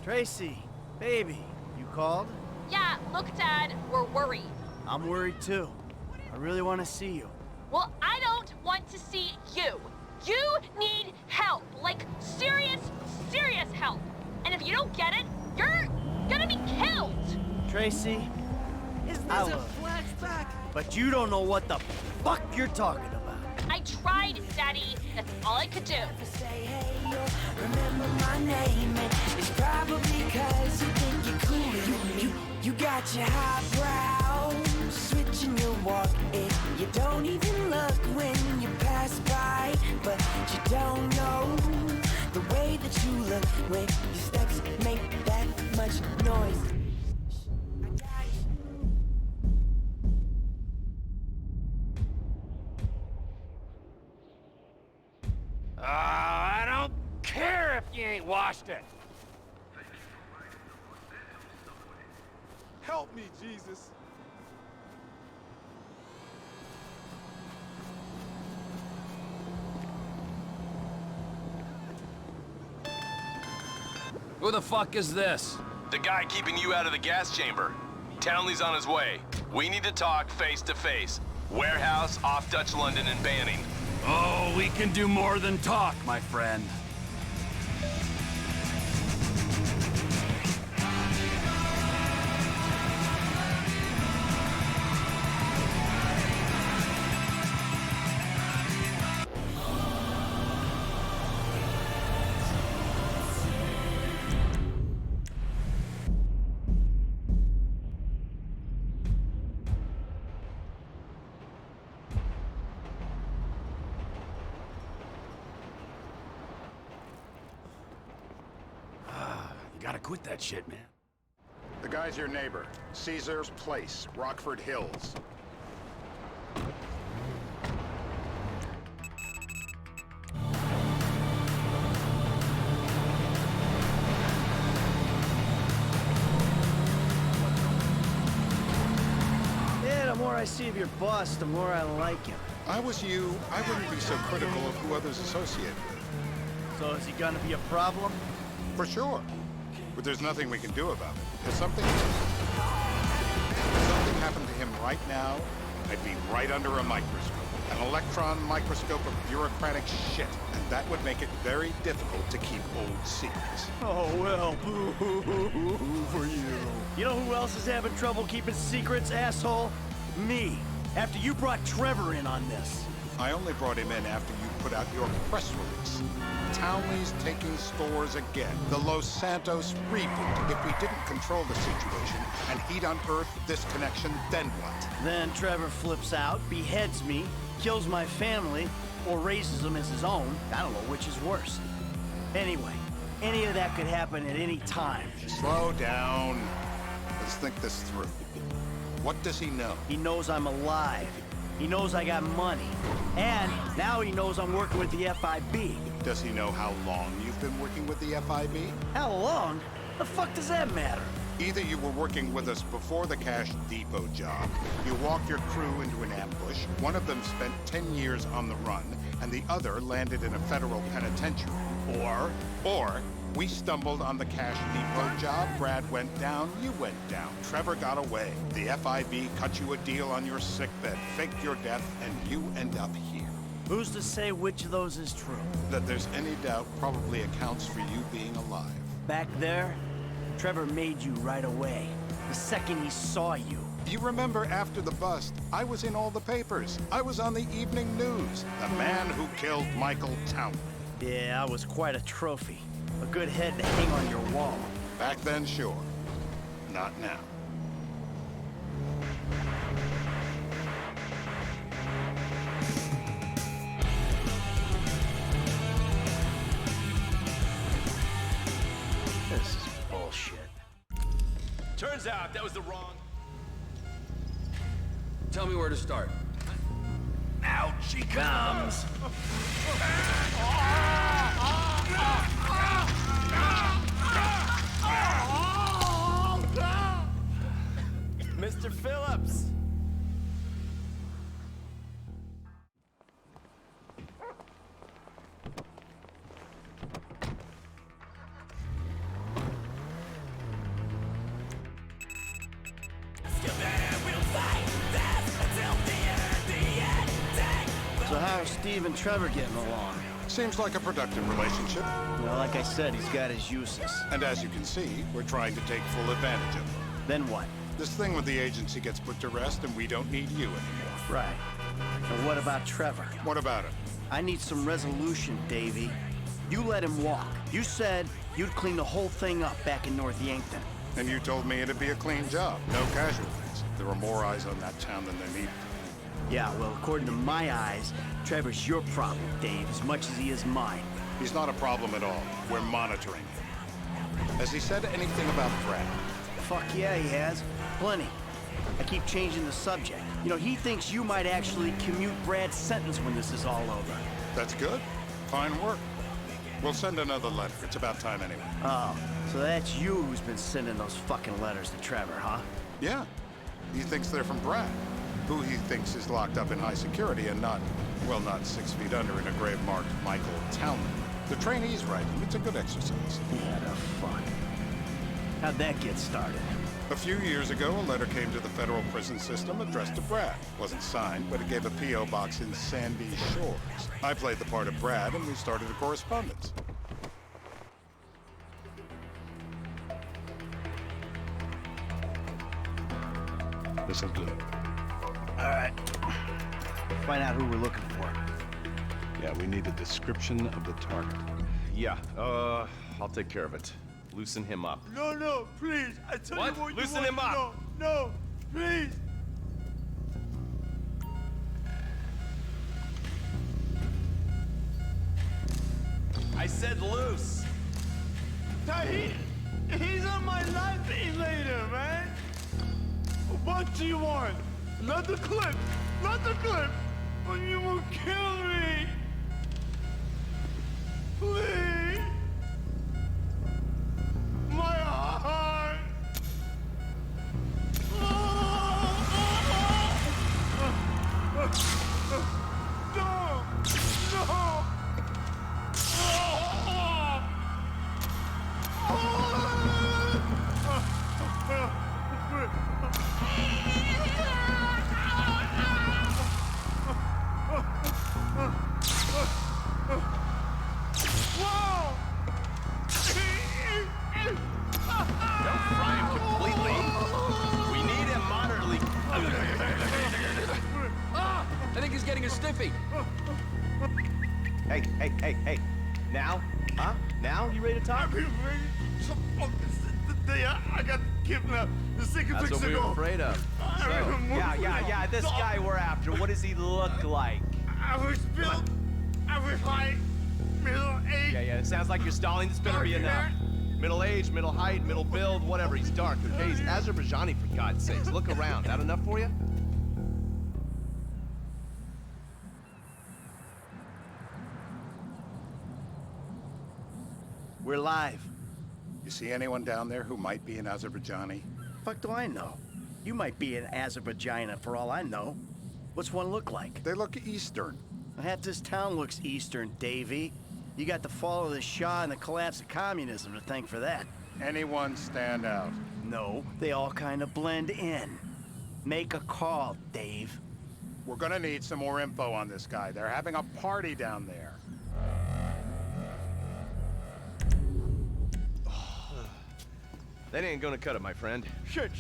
Tracy, baby, you called? Yeah, look, Dad, we're worried. I'm worried too. I really want to see you. Well, I don't want to see you. You need help, like serious, serious help. And if you don't get it, you're gonna be killed. Tracy, Isn't I this a love you. flashback? But you don't know what the fuck you're talking about. I tried, Daddy. That's all I could do. Say hey, yo, remember my name, and it's probably cause you think you're cool. You got your highbrow, switching your walk, and you don't even look when you pass by. But you don't know the way that you look when your steps make that much noise. I don't care if you ain't washed it. Help me, Jesus. Who the fuck is this? The guy keeping you out of the gas chamber. Townley's on his way. We need to talk face to face. Warehouse off Dutch London and Banning. Oh, we can do more than talk, my friend. You gotta quit that shit, man. The guy's your neighbor. Caesar's Place, Rockford Hills. Yeah, the more I see of your boss, the more I like him. I was you, I wouldn't be so critical of who others associate with. So is he gonna be a problem? For sure. But there's nothing we can do about it. If something happened to him right now, I'd be right under a microscope. An electron microscope of bureaucratic shit. And that would make it very difficult to keep old secrets. Oh, well, boo-hoo-hoo-hoo for you. You know who else is having trouble keeping secrets, asshole? Me. After you brought Trevor in on this. I only brought him in after you put out your press release. Townley's taking stores again. The Los Santos reboot. If we didn't control the situation and he'd unearthed this connection, then what? Then Trevor flips out, beheads me, kills my family, or raises them as his own. I don't know which is worse. Anyway, any of that could happen at any time. Slow down. Let's think this through. What does he know? He knows I'm alive. He knows I got money. And now he knows I'm working with the FIB. Does he know how long you've been working with the FIB? How long? The fuck does that matter? Either you were working with us before the Cash Depot job, you walked your crew into an ambush, one of them spent 10 years on the run, and the other landed in a federal penitentiary. Or we stumbled on the Cash Depot job, Brad went down, you went down, Trevor got away. The FIB cut you a deal on your sickbed, faked your death, and you end up here. Who's to say which of those is true? That there's any doubt probably accounts for you being alive. Back there, Trevor made you right away. The second he saw you. You remember after the bust, I was in all the papers. I was on the evening news. The man who killed Michael Townley. Yeah, I was quite a trophy. A good head to hang on your wall. Back then, sure. Not now. This is bullshit. Turns out that was the wrong... Tell me where to start. Out she comes! Mr. Phillips! How are Steve and Trevor getting along? Seems like a productive relationship. You know, like I said, he's got his uses. And as you can see, we're trying to take full advantage of it. Then what? This thing with the agency gets put to rest and we don't need you anymore. Right. And what about Trevor? What about it? I need some resolution, Davey. You let him walk. You said you'd clean the whole thing up back in North Yankton. And you told me it'd be a clean job, no casualties. There are more eyes on that town than there need. Yeah, well, according to my eyes, Trevor's your problem, Dave, as much as he is mine. He's not a problem at all. We're monitoring him. Has he said anything about Brad? Fuck yeah, he has. Plenty. I keep changing the subject. You know, he thinks you might actually commute Brad's sentence when this is all over. That's good. Fine work. We'll send another letter. It's about time anyway. Oh, so that's you who's been sending those fucking letters to Trevor, huh? Yeah. He thinks they're from Brad, who he thinks is locked up in high security and not, well, not 6 feet under in a grave marked Michael Townley. The trainees write him. It's a good exercise. Yeah, the fuck. How'd that get started? A few years ago, a letter came to the federal prison system addressed to Brad. Wasn't signed, but it gave a P.O. box in Sandy Shores. I played the part of Brad, and we started a correspondence. This'll do. All right. Find out who we're looking for. Yeah, we need a description of the target. Yeah, I'll take care of it. Loosen him up. No, please. I tell What? you what Loosen you him want. up. No, please. I said loose. He's on my life later, man. What do you want? Not the clip. Not the clip. Or you will kill me. Please. My heart. No. Don't fry him completely. We need him moderately. I think he's getting a stiffy. Hey. Now? Huh? Now? You ready to talk? I got kidnapped. The second That's what we were afraid of. Yeah. This guy we're after, what does he look like? I was built. I was like middle age. Yeah, it sounds like you're stalling. This better be enough. Middle age, middle height, middle build, whatever. He's dark. Okay, he's Azerbaijani, for God's sakes. Look around. That enough for you? We're live. You see anyone down there who might be an Azerbaijani? Fuck do I know? You might be an Azerbaijana for all I know. What's one look like? They look Eastern. Half this town looks Eastern, Davey. You got the fall of the Shah and the collapse of communism to thank for that. Anyone stand out? No, they all kind of blend in. Make a call, Dave. We're gonna need some more info on this guy. They're having a party down there. That ain't gonna cut it, my friend. Shit.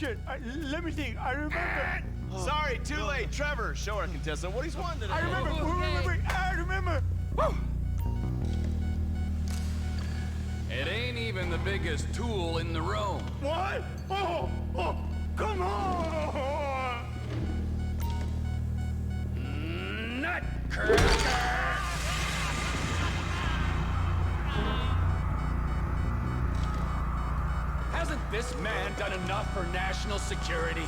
Let me think. I remember. Sorry, too late. Trevor, show our contestant what he's wanted today. I remember. Woo! It ain't even the biggest tool in the room. What? Oh, come on! Nutcracker! Hasn't this man done enough for national security?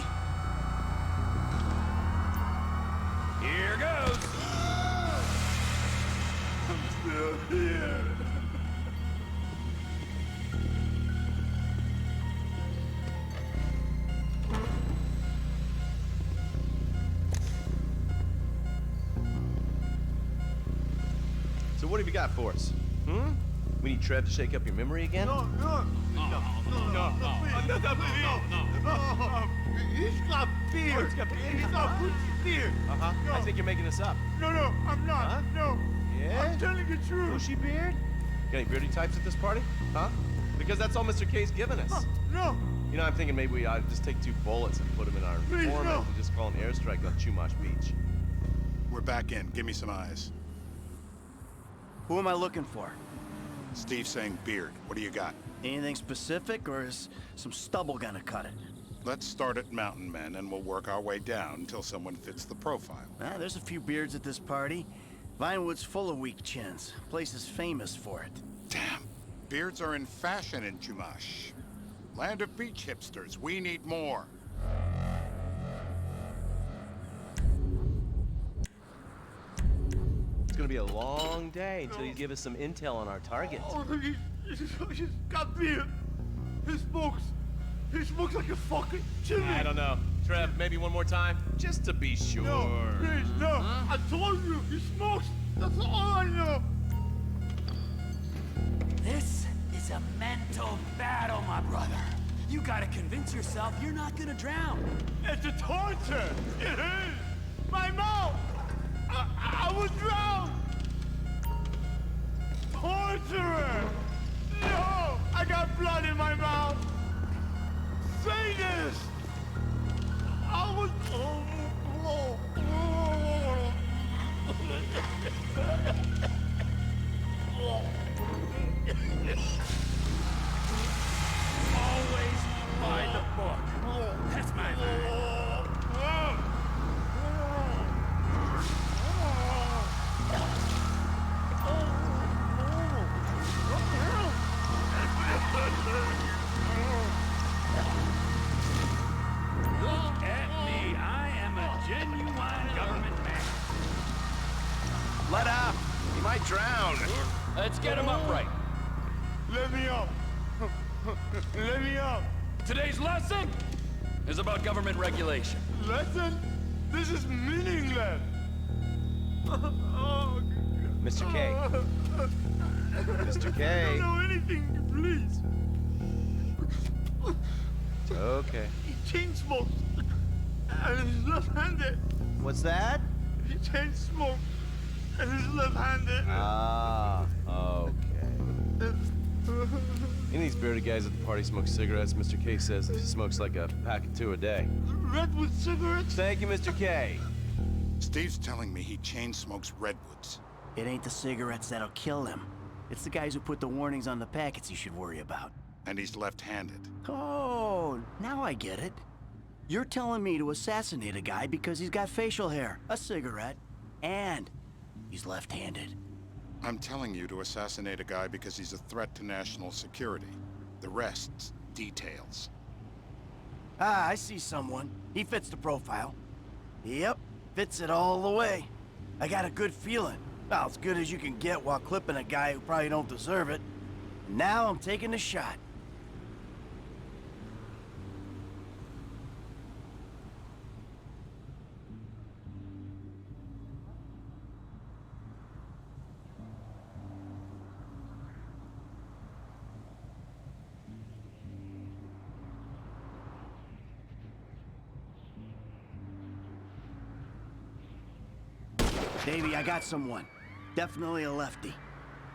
Here goes. I'm still here. So what have you got for us? We need Trev to shake up your memory again? No. He's got beard. He's got beard? No, Gucci beard. Uh-huh. No. I think you're making this up. No, I'm not. Huh? No. Yeah? I'm telling the truth. Bushy beard? Got any beardy types at this party? Huh? Because that's all Mr. K's given us. No. You know, I'm thinking maybe we ought to just take 2 bullets and put them in our Please, informant no. and just call an airstrike on Chumash Beach. We're back in. Give me some eyes. Who am I looking for? Steve's saying beard. What do you got? Anything specific, or is some stubble gonna cut it? Let's start at Mountain Men, and we'll work our way down until someone fits the profile. There's a few beards at this party. Vinewood's full of weak chins. Place is famous for it. Damn. Beards are in fashion in Chumash. Land of beach hipsters. We need more. It's gonna be a long day until you give us some intel on our target. Oh, he's got beard. He smokes like a fucking chimney. I don't know. Trev, maybe one more time? Just to be sure. No, please, no. I told you, he smokes. That's all I know. This is a mental battle, my brother. You gotta convince yourself you're not gonna drown. It's a torture. It is. My mouth. I was drowned. Torturer. No, I got blood in my mouth. Say this. I was. Always by the book. That's my man. Look at me. I am a genuine government man. Let up! He might drown. Let's get him upright. Let me up. Let me up. Today's lesson is about government regulation. Lesson? This is meaningless. Oh, Mr. K. Mr. I K. don't know anything, please. Okay. He chain smokes. And he's left-handed. What's that? He chain smokes. And he's left-handed. Ah, okay. Any of these bearded guys at the party smoke cigarettes. Mr. K says he smokes like a pack of 2 a day. Redwood cigarettes? Thank you, Mr. K. Steve's telling me he chain smokes redwoods. It ain't the cigarettes that'll kill him. It's the guys who put the warnings on the packets you should worry about. And he's left-handed. Oh, now I get it. You're telling me to assassinate a guy because he's got facial hair, a cigarette, and he's left-handed. I'm telling you to assassinate a guy because he's a threat to national security. The rest's details. Ah, I see someone. He fits the profile. Yep, fits it all the way. I got a good feeling. Well, as good as you can get while clipping a guy who probably don't deserve it. Now I'm taking the shot. Davey, I got someone. Definitely a lefty.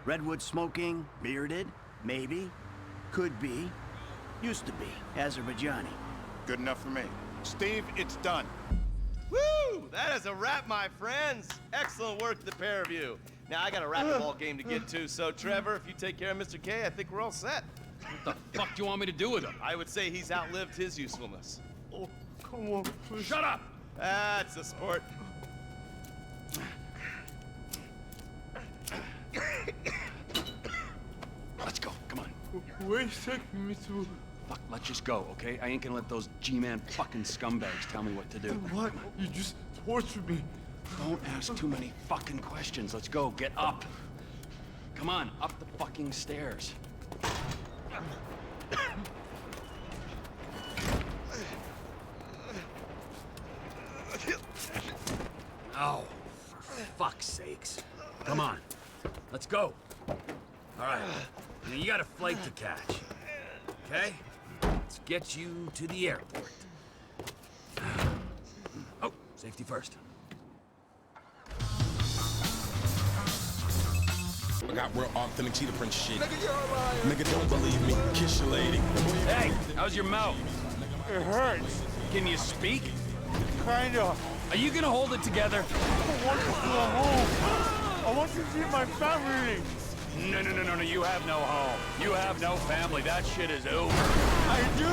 Redwood smoking, bearded, maybe, could be, used to be, Azerbaijani. Good enough for me. Steve, it's done. Woo! That is a wrap, my friends. Excellent work, the pair of you. Now, I got a racquetball game to get to, so Trevor, if you take care of Mr. K, I think we're all set. What the fuck do you want me to do with him? I would say he's outlived his usefulness. Oh, come on, please. Shut up! That's a sport. Let's go, come on. Where's taking me to? Fuck, let's just go, okay? I ain't gonna let those G-Man fucking scumbags tell me what to do. What? You just tortured me. Don't ask too many fucking questions. Let's go, get up. Come on, up the fucking stairs. Oh, for fuck's sakes. Come on, let's go. All right, now you got a flight to catch, okay? Let's get you to the airport. Safety first. I got real authentic cheetah print shit. Nigga, don't believe me. Kiss your lady. Hey, how's your mouth? It hurts. Can you speak? Kinda. Are you gonna hold it together? I want to go home. I want to see my family. No, you have no home. You have no family. That shit is over. I do.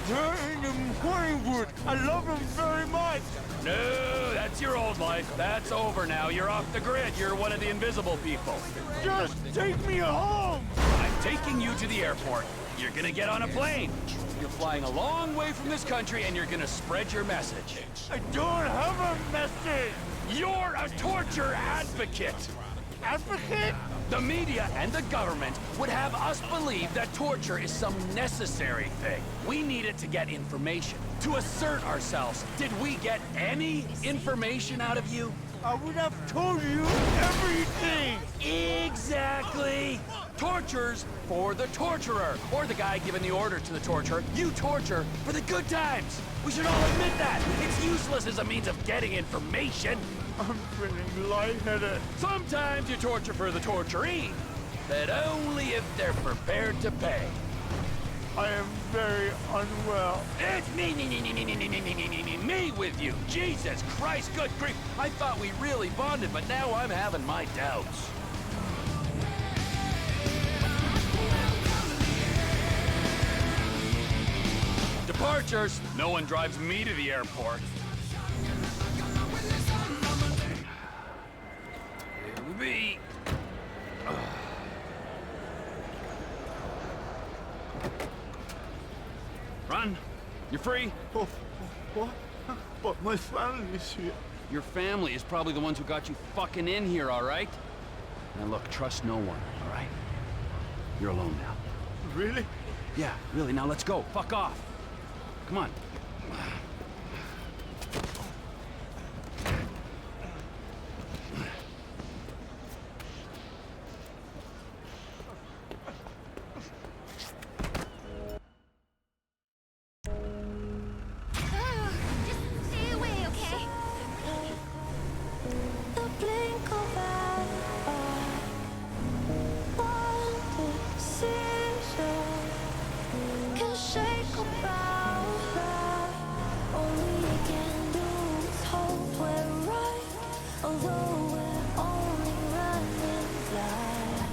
They're in the Morningwood. I love them very much. No, that's your old life. That's over now. You're off the grid. You're one of the invisible people. Just take me home. I'm taking you to the airport. You're gonna get on a plane. You're flying a long way from this country and you're gonna spread your message. I don't have a message. You're a torture advocate. Advocate? The media and the government would have us believe that torture is some necessary thing. We need it to get information, to assert ourselves. Did we get any information out of you? I would have told you everything. Exactly. Torture's for the torturer, or the guy giving the order to the torturer. You torture for the good times. We should all admit that. It's useless as a means of getting information. I'm feeling lightheaded. Sometimes you torture for the torturee, but only if they're prepared to pay. I am very unwell. It's me with you. Jesus Christ, good grief. I thought we really bonded, but now I'm having my doubts. Departures. No one drives me to the airport. Here we be. Run. You're free. Oh, what? But my family's here. Your family is probably the ones who got you fucking in here, all right? Now look, trust no one, all right? You're alone now. Really? Yeah, really. Now let's go. Fuck off. Come on. Just stay away, okay? The blink of an eye, one decision can shake about life. All we can do is hope we're right, although we're only running blind.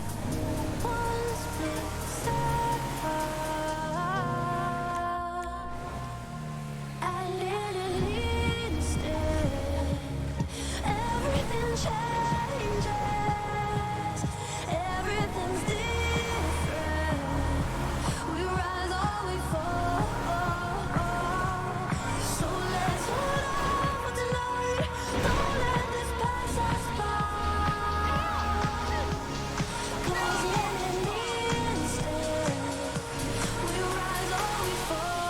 One split second, a little instant, everything changes, everything's different. We rise or we fall, so let's hold on for tonight. Don't let this pass us by, 'cause in an instant, we rise or we fall.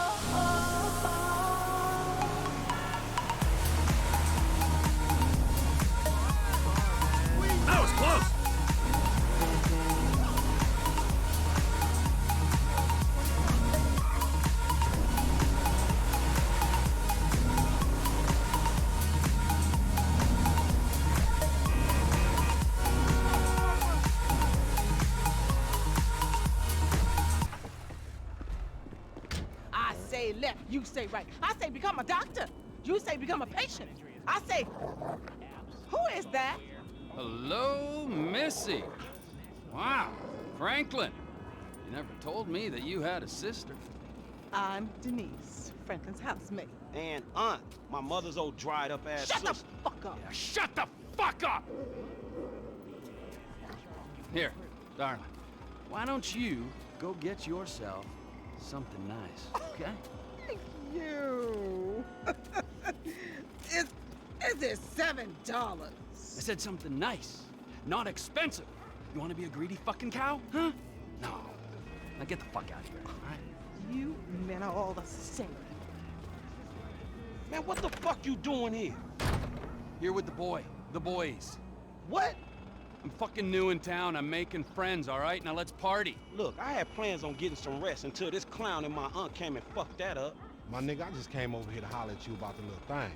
That was close. I say left, you say right. I say become a doctor. You say become a patient. I say, who is that? Hello, Missy. Wow, Franklin. You never told me that you had a sister. I'm Denise, Franklin's housemaid. And aunt, my mother's old dried up ass Shut the sister. fuck up. Shut the fuck up! Here, darling. Why don't you go get yourself something nice, okay? Thank you. Is it $7? I said something nice, not expensive. You want to be a greedy fucking cow, huh? No. Now get the fuck out of here, all right? You men are all the same. Man, what the fuck you doing here? Here with the boys. What? I'm fucking new in town. I'm making friends, all right? Now let's party. Look, I had plans on getting some rest until this clown and my aunt came and fucked that up. My nigga, I just came over here to holler at you about the little thing.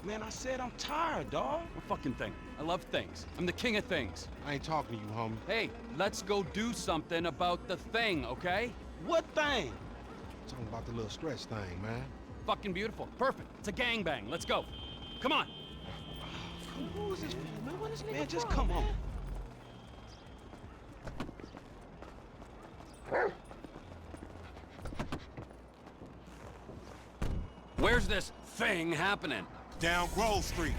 Man, I said I'm tired, dawg. What fucking thing? I love things. I'm the king of things. I ain't talking to you, homie. Hey, let's go do something about the thing, okay? What thing? Talking about the little stretch thing, man. Fucking beautiful. Perfect. It's a gangbang. Let's go. Come on. Who is this man? What is man, just come on. Where's this thing happening? Down Grove Street.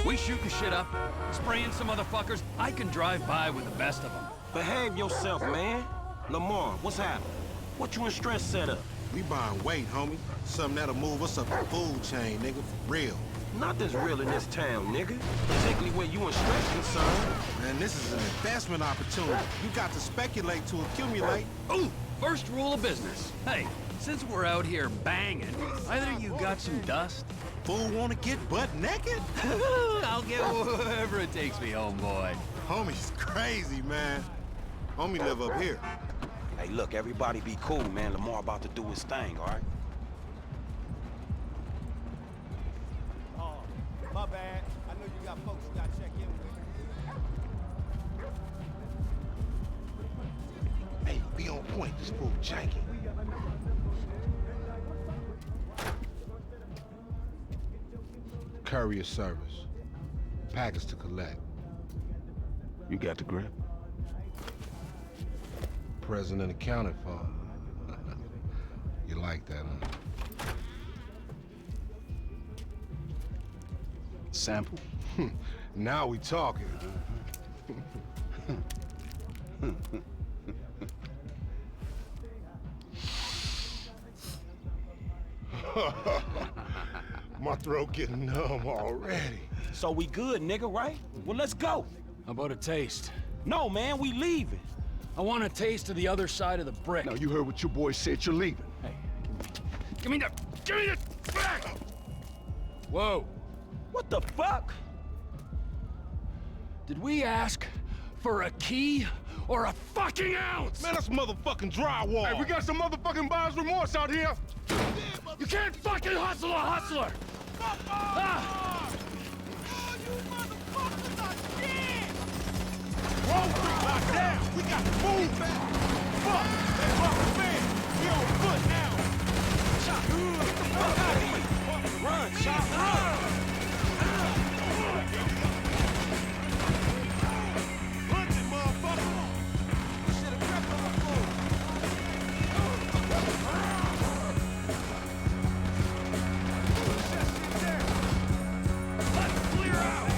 We shooting shit up, spraying some motherfuckers. I can drive by with the best of them. Behave yourself, man. Lamar, what's happening? What you in stress set up? We buying weight, homie. Something that'll move us up the food chain, nigga, for real. Nothing's real in this town, nigga. Particularly where you and stress concerned. Man, this is an investment opportunity. You got to speculate to accumulate. Ooh, first rule of business. Hey, since we're out here banging, either you got some dust? Fool wanna get butt naked? I'll get wherever it takes me, homeboy. Homie's crazy, man. Homie live up here. Hey, look, everybody be cool, man. Lamar about to do his thing, all right? Oh, my bad. I know you got folks you gotta check in with. Hey, be on point. This fool janky. Courier service. Package to collect. You got the grip? Present and accounted for. You like that, huh? Sample? Now we talking. My throat getting numb already. So we good, nigga, right? Well, let's go. How about a taste? No, man, we leaving. I want a taste of the other side of the brick. Now, you heard what your boy said. You're leaving. Hey, give me the back! Whoa. What the fuck? Did we ask for a key or a fucking ounce? Man, that's motherfucking drywall. Hey, we got some motherfucking buyer's remorse out here. You can't fucking hustle a hustler! Ah! Oh, you motherfuckers are dead! Wall Street locked down. We got to move back. Fuck. That fucking man. We on foot now. Chop. Get the fuck out of here. Run, Chop, run. Punch it, motherfucker! Should've crept on the floor. Let's clear out!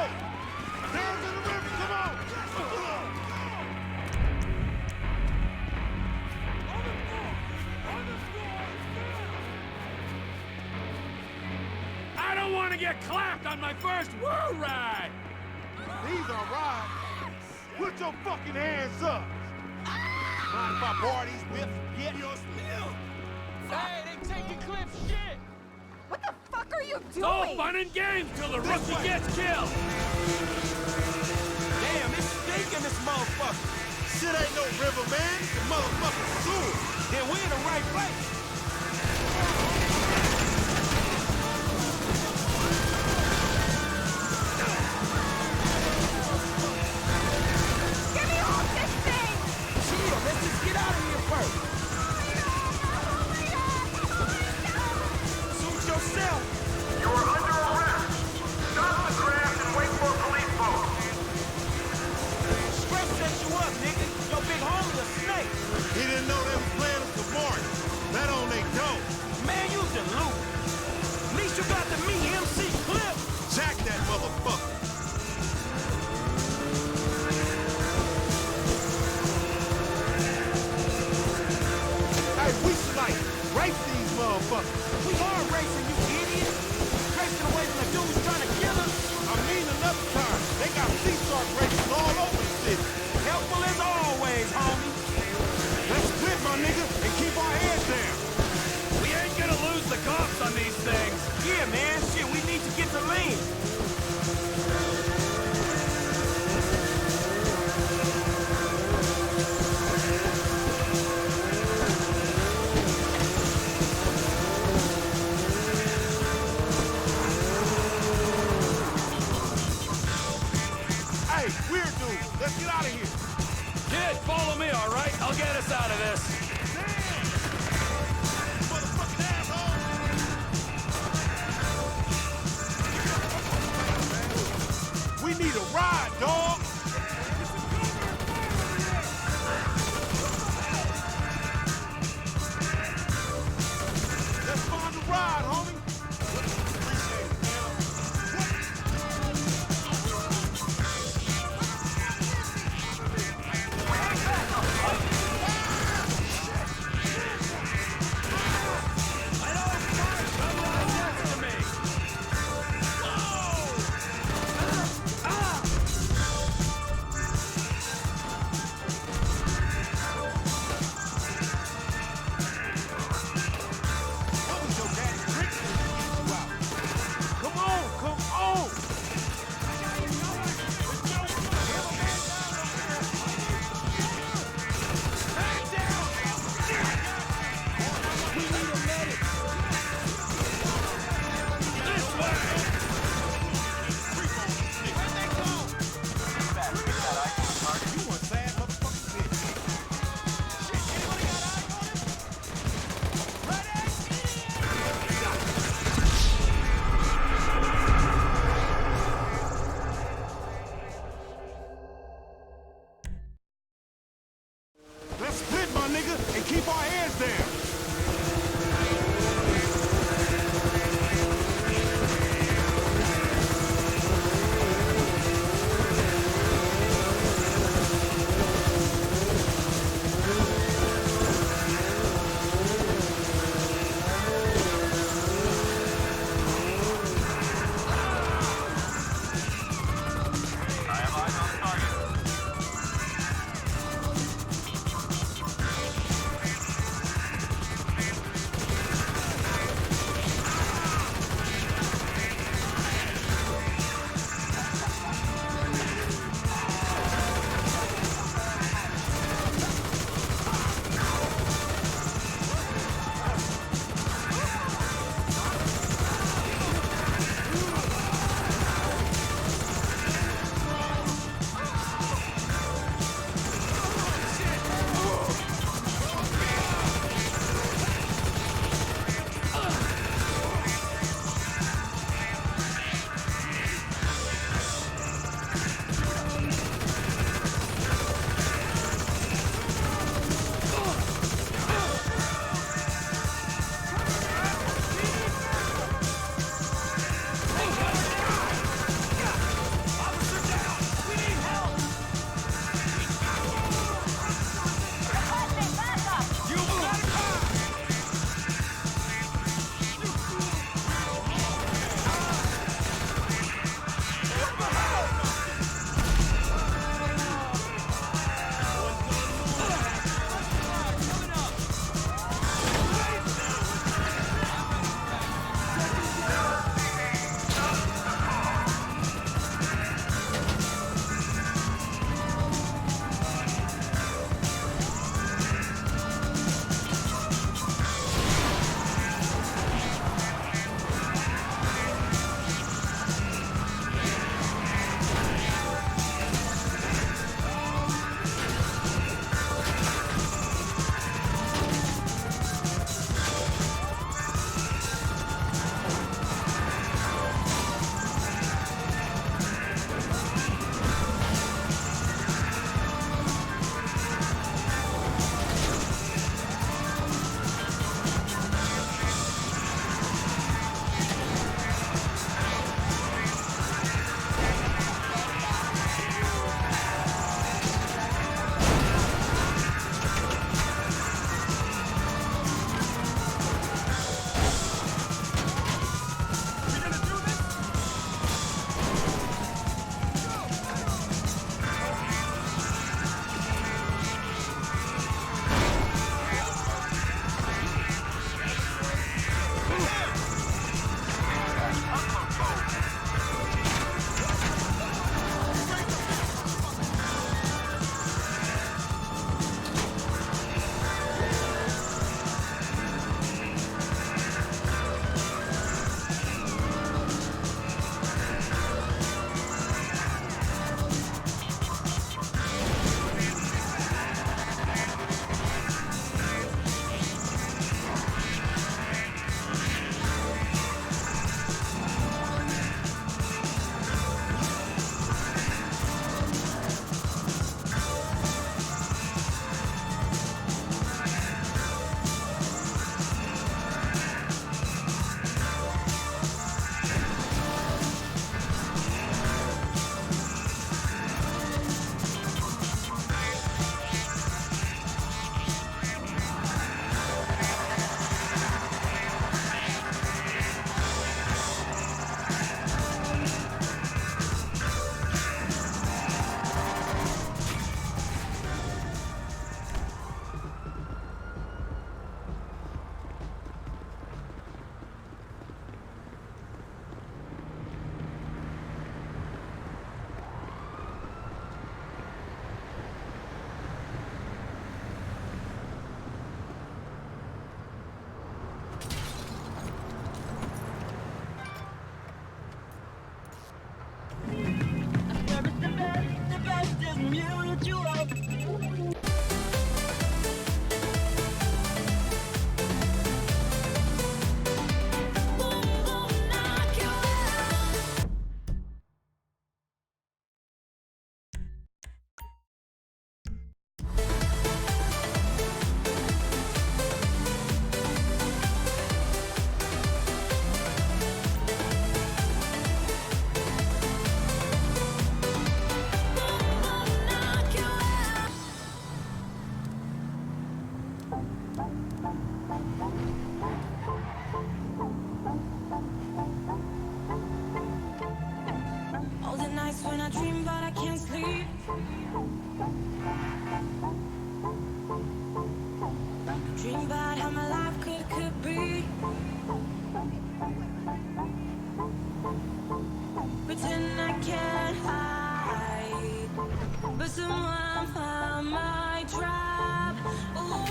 Down to the river, come on! I don't want to get clapped on my first woo ride! These are rides. Put your fucking hands up! Mind if I borrow these whips? Get your spill! Hey, they taking Cliff's shit! What the fuck are you It's all doing? fun and games till the rookie gets killed! Damn, it's stinking this motherfucker. Shit ain't no river, man. It's a motherfucking sewer. Then we in the right place. Get me off this thing! Chill, let's just get out of here first. Suit yourself. You are under arrest. Stop the crash and wait for a police boat. Stress set you up, nigga. Your big homie a snake. He didn't know they was playing us for Martin. That on they dope. Man, you deluded. At least you got to meet MC Cliff. Jack that motherfucker. Hey, we should like race these motherfuckers. We are racing, you idiot. Racing away from the dudes trying to kill us. I mean another time. They got sea shark racing all over the city. Helpful as always, homie. Let's split, my nigga, and keep our heads down. We ain't gonna lose the cops on these things! Yeah, man. Shit, we need to get to lean. Hey, weird dude, let's get out of here. Kid, follow me, all right? I'll get us out of this. Motherfucking asshole. We need a ride, dog. Let's find a ride, homie. nights when I dream but I can't sleep. Dream about how my life could be. Pretend I can't hide, but somehow my trap. Ooh,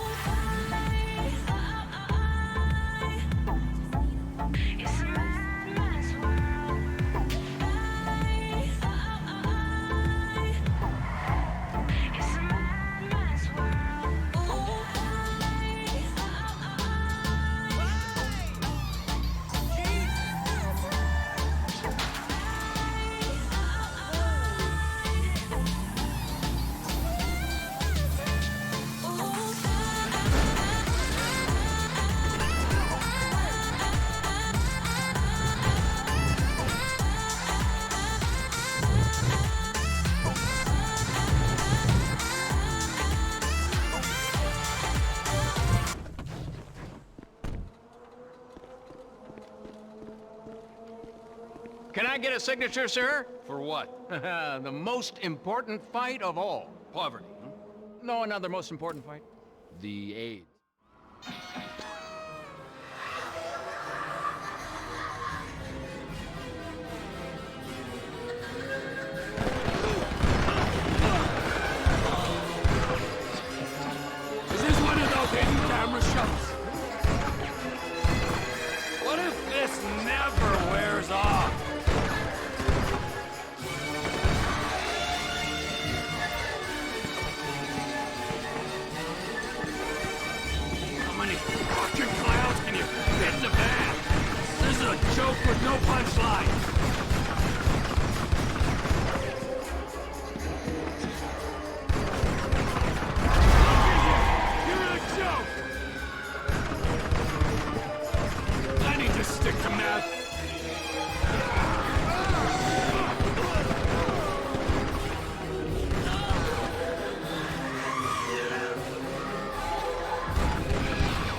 it's a mad, man's world. It's a mad, man's world. Ooh, Can I get a signature, sir? For what? The most important fight of all. Poverty. No, another most important fight. The AIDS. Is this one of those hidden camera shows? What if this never wears off? How many fucking clowns can you fit in the van? This is a joke with no punchline. You're a joke! I need to stick to math.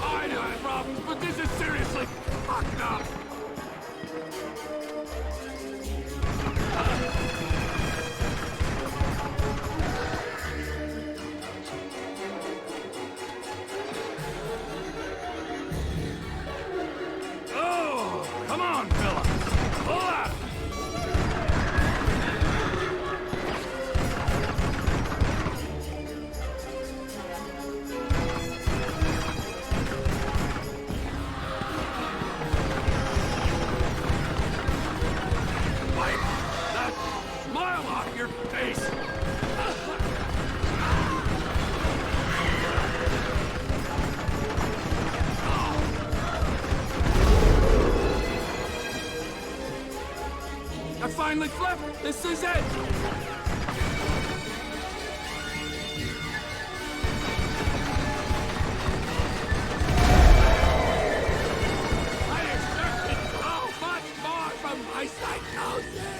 I know I have problems, but this is seriously fucked up. Oh, come on, fella. Pull out. Wipe that smile off your face. I finally flipped! This is it! I expected so much more from my psychosis!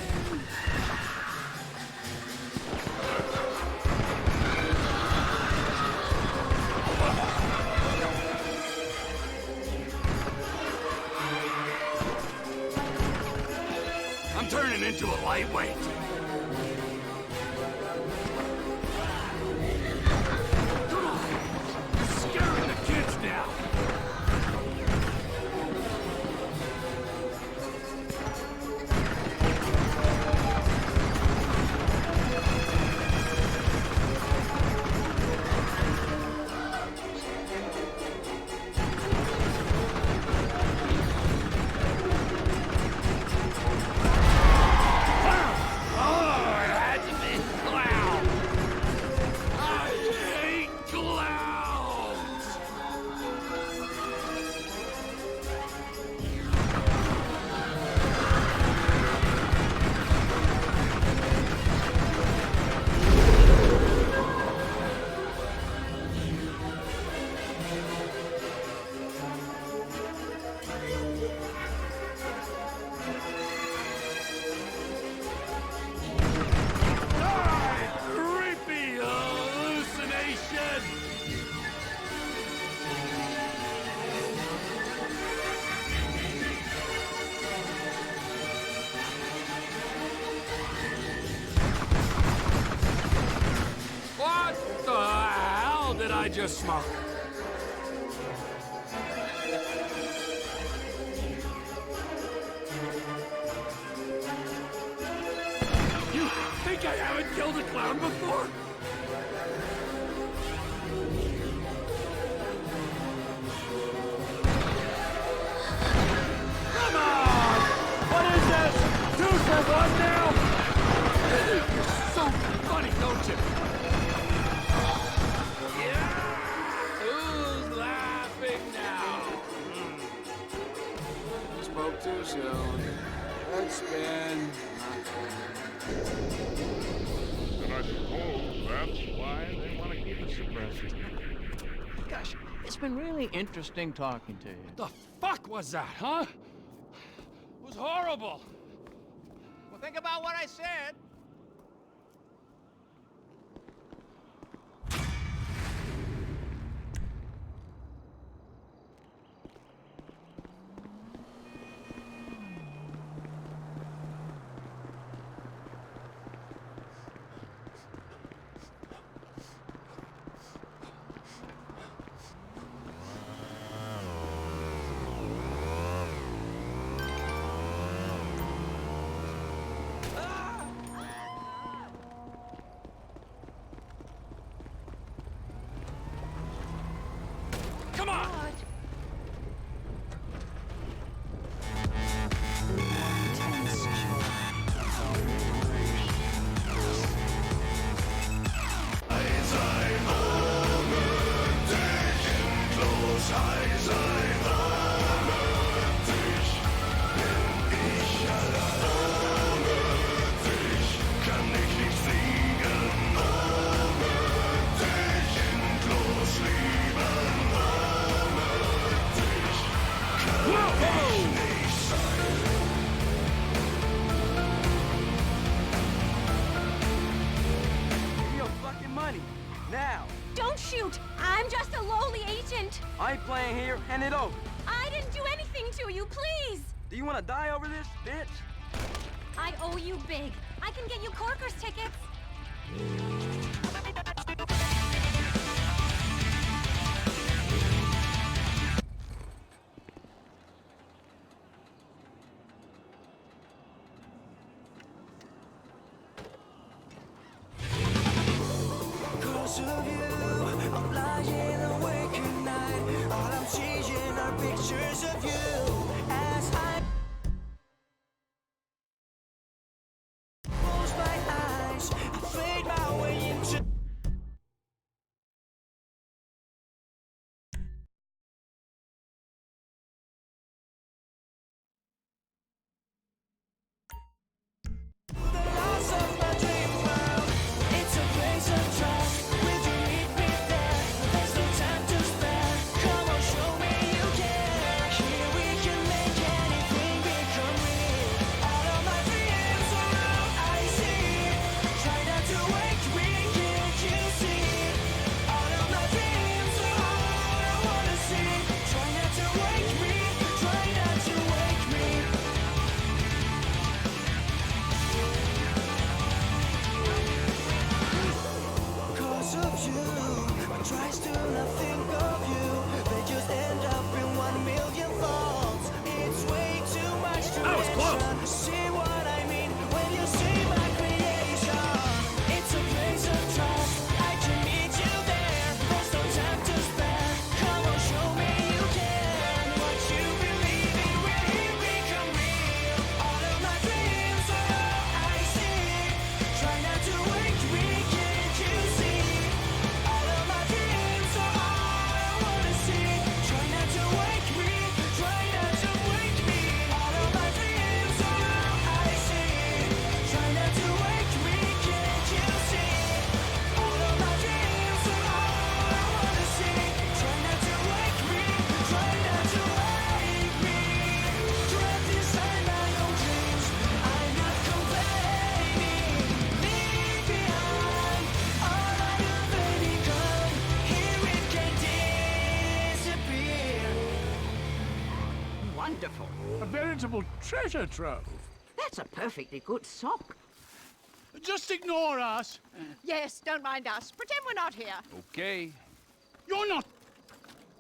I'm turning into a lightweight. Come on! You're scaring the kids now! Oh! I just smoke. You think I haven't killed a clown before? Come on! What is this? 2 for 1 now? You're so funny, don't you? Yeah! Who's laughing now? Spoke too soon. Let's spin. And I suppose that's why they want to keep it suppressed. Gosh, it's been really interesting talking to you. What the fuck was that, huh? It was horrible. Well, think about what I said. Come on! Give me your fucking money. Now. Don't shoot! I'm just a lowly agent! I ain't playing here. Hand it over. I didn't do anything to you, please! Do you want to die over this, bitch? I owe you big. I can get you Corker's tickets. Cause of you, I'm lying awake at night. All I'm seeing are pictures of you as I close my eyes. I fade my way into. The loss of my dream world. It's a place of trust. Will you meet me there? There's no time to spare. Come on, show me you care. Here we can make anything become real. All of my dreams are all I see. Try not to wake me, can't you see? All of my dreams are all I wanna see. Try not to wake me, try not to wake me. Cause of you, I try still not think of you. They just end up in 1 million thoughts. It's way too much to That was close. mention. See what I mean when you see my creation. It's a place of trust. I can meet you there. There's no time to spare. Come on, show me you can. What you believe in will here become real. All of my dreams are all I see. Try not to wake me, can't you see? All of my dreams are all I wanna see. Try not to wake me, try not to wake me. All of my dreams are all I see. Try not to wake me, can't you see? All of my dreams are all I wanna see. Try not to wake me, try not to wake me. Trapped inside my own dreams, I'm not complaining. Leave behind all I ever become. Here it can disappear. Wonderful. A veritable treasure trove. That's a perfectly good sock. Just ignore us. Yes, don't mind us. Pretend we're not here. Okay. You're not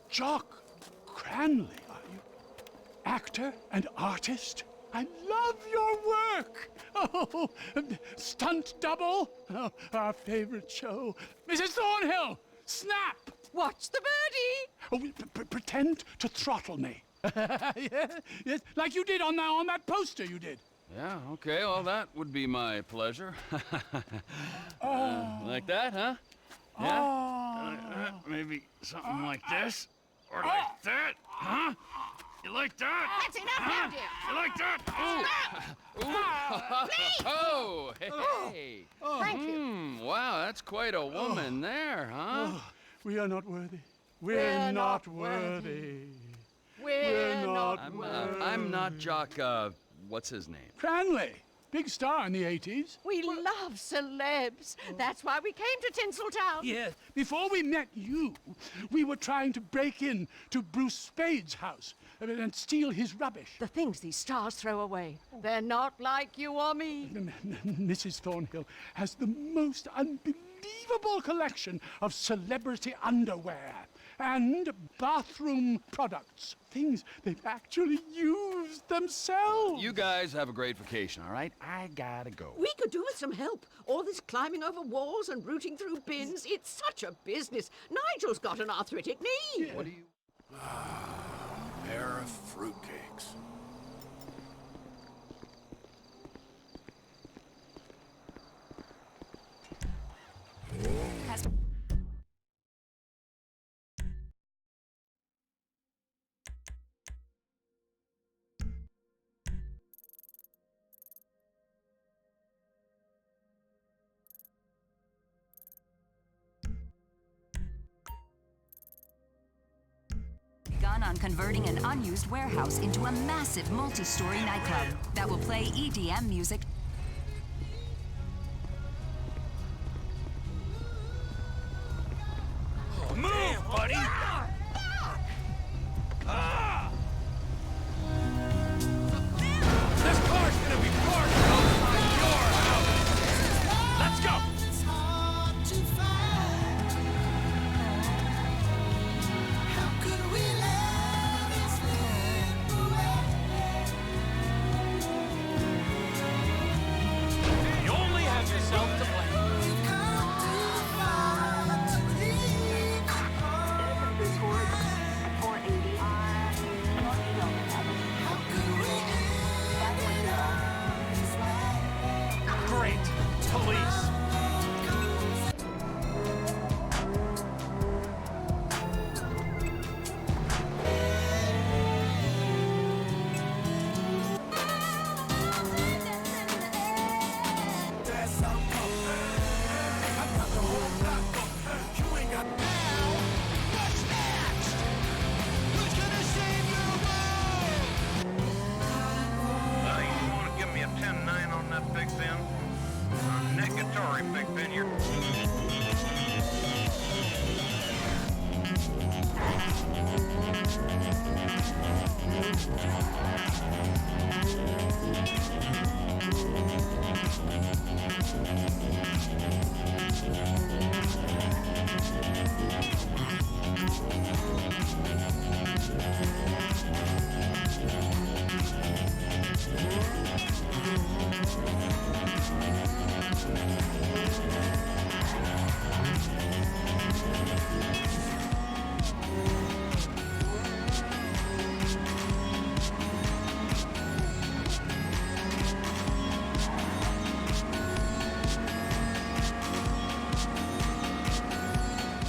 Jock Cranley, are you? Actor and artist? I love your work. Oh, stunt double. Oh, our favorite show. Mrs. Thornhill, snap. Watch the birdie. Oh, pretend to throttle me. Yes, like you did on that poster you did. Yeah, okay, well, that would be my pleasure. Like that, huh? Yeah? Maybe something like this? Or like that? Huh? You like that? That's enough now, dear. You like that? Please. Oh, hey. Thank you. Wow, that's quite a woman there, huh? We are not worthy. We're not worthy. We're not worthy. I'm not Jock, what's his name? Cranley. Big star in the 80s. We love celebs. That's why we came to Tinseltown. Yes. Before we met you, we were trying to break in to Bruce Spade's house and steal his rubbish. The things these stars throw away, they're not like you or me. Mrs. Thornhill has the most unbelievable collection of celebrity underwear and bathroom products. Things they've actually used themselves. You guys have a great vacation, all right? I gotta go. We could do with some help. All this climbing over walls and rooting through bins, it's such a business. Nigel's got an arthritic knee. What do you... Pair of fruitcakes. Begun on converting an unused warehouse into a massive multi-story nightclub that will play EDM music. Move, buddy! This car's gonna be parked outside your house! Let's go! You only have yourself to blame. Great. Police. You want to give me a 10-9 on that Big Ben? Negatory, Big Ben. You're...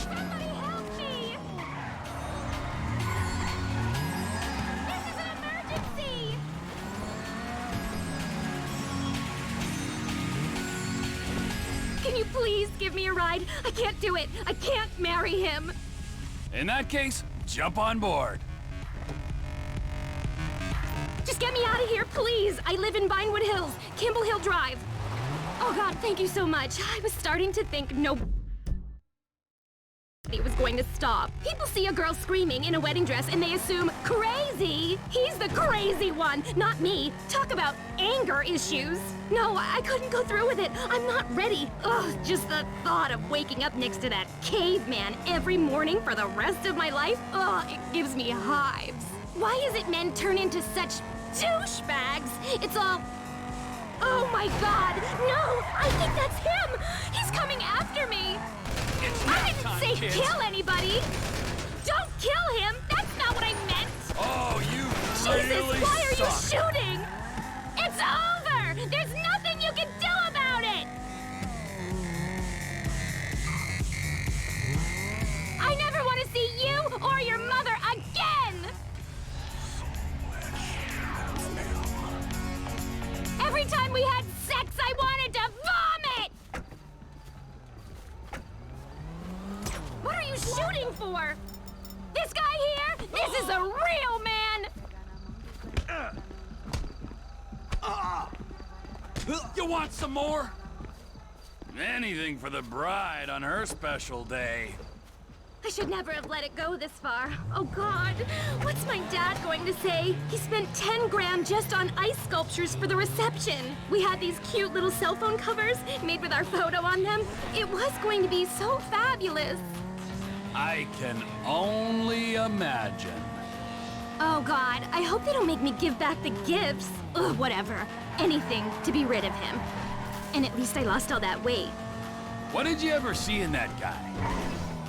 Somebody help me! This is an emergency! Can you please give me a ride? I can't do it. I can't marry him. In that case, jump on board. Just get me out of here, please. I live in Vinewood Hills, Kimball Hill Drive. Oh God, thank you so much. I was starting to think no It was going to stop. People see a girl screaming in a wedding dress and they assume crazy. He's the crazy one, not me. Talk about anger issues. No, I couldn't go through with it. I'm not ready. Ugh, just the thought of waking up next to that caveman every morning for the rest of my life, ugh, it gives me hives. Why is it men turn into such douchebags? It's all... Oh my God, no, I think that's him. He's coming after me. I didn't say kids. Kill anybody! Don't kill him! That's not what I meant! Oh, you Jesus, really why are suck. you shooting? It's over! There's nothing you can do about it! I never want to see you or your mother again! Every time we had sex, I wanted to vomit! What are you shooting for? This guy here? This is a real man! You want some more? Anything for the bride on her special day. I should never have let it go this far. Oh God, what's my dad going to say? He spent 10 grand just on ice sculptures for the reception. We had these cute little cell phone covers made with our photo on them. It was going to be so fabulous. I can only imagine. Oh God, I hope they don't make me give back the gifts. Ugh, whatever. Anything to be rid of him. And at least I lost all that weight. What did you ever see in that guy?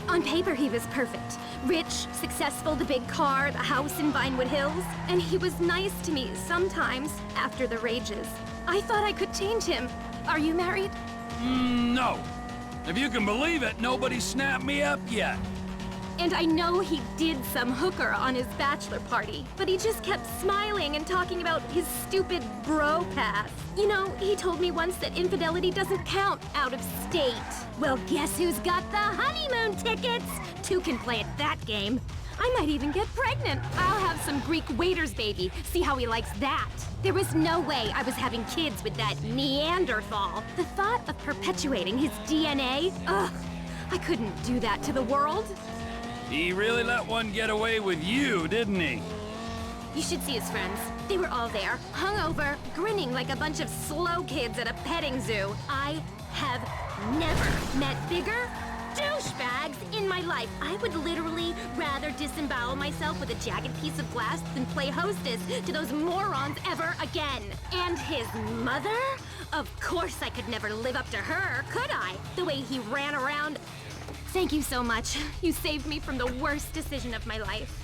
On paper, he was perfect. Rich, successful, the big car, the house in Vinewood Hills. And he was nice to me sometimes after the rages. I thought I could change him. Are you married? No. If you can believe it, nobody snapped me up yet. And I know he did some hooker on his bachelor party, but he just kept smiling and talking about his stupid bro pass. You know, he told me once that infidelity doesn't count out of state. Well, guess who's got the honeymoon tickets? Two can play at that game. I might even get pregnant. I'll have some Greek waiter's baby. See how he likes that. There was no way I was having kids with that Neanderthal. The thought of perpetuating his DNA, ugh, I couldn't do that to the world. He really let one get away with you, didn't he? You should see his friends. They were all there, hungover, grinning like a bunch of slow kids at a petting zoo. I have never met bigger douchebags in my life. I would literally rather disembowel myself with a jagged piece of glass than play hostess to those morons ever again. And his mother? Of course I could never live up to her, could I? The way he ran around. Thank you so much. You saved me from the worst decision of my life.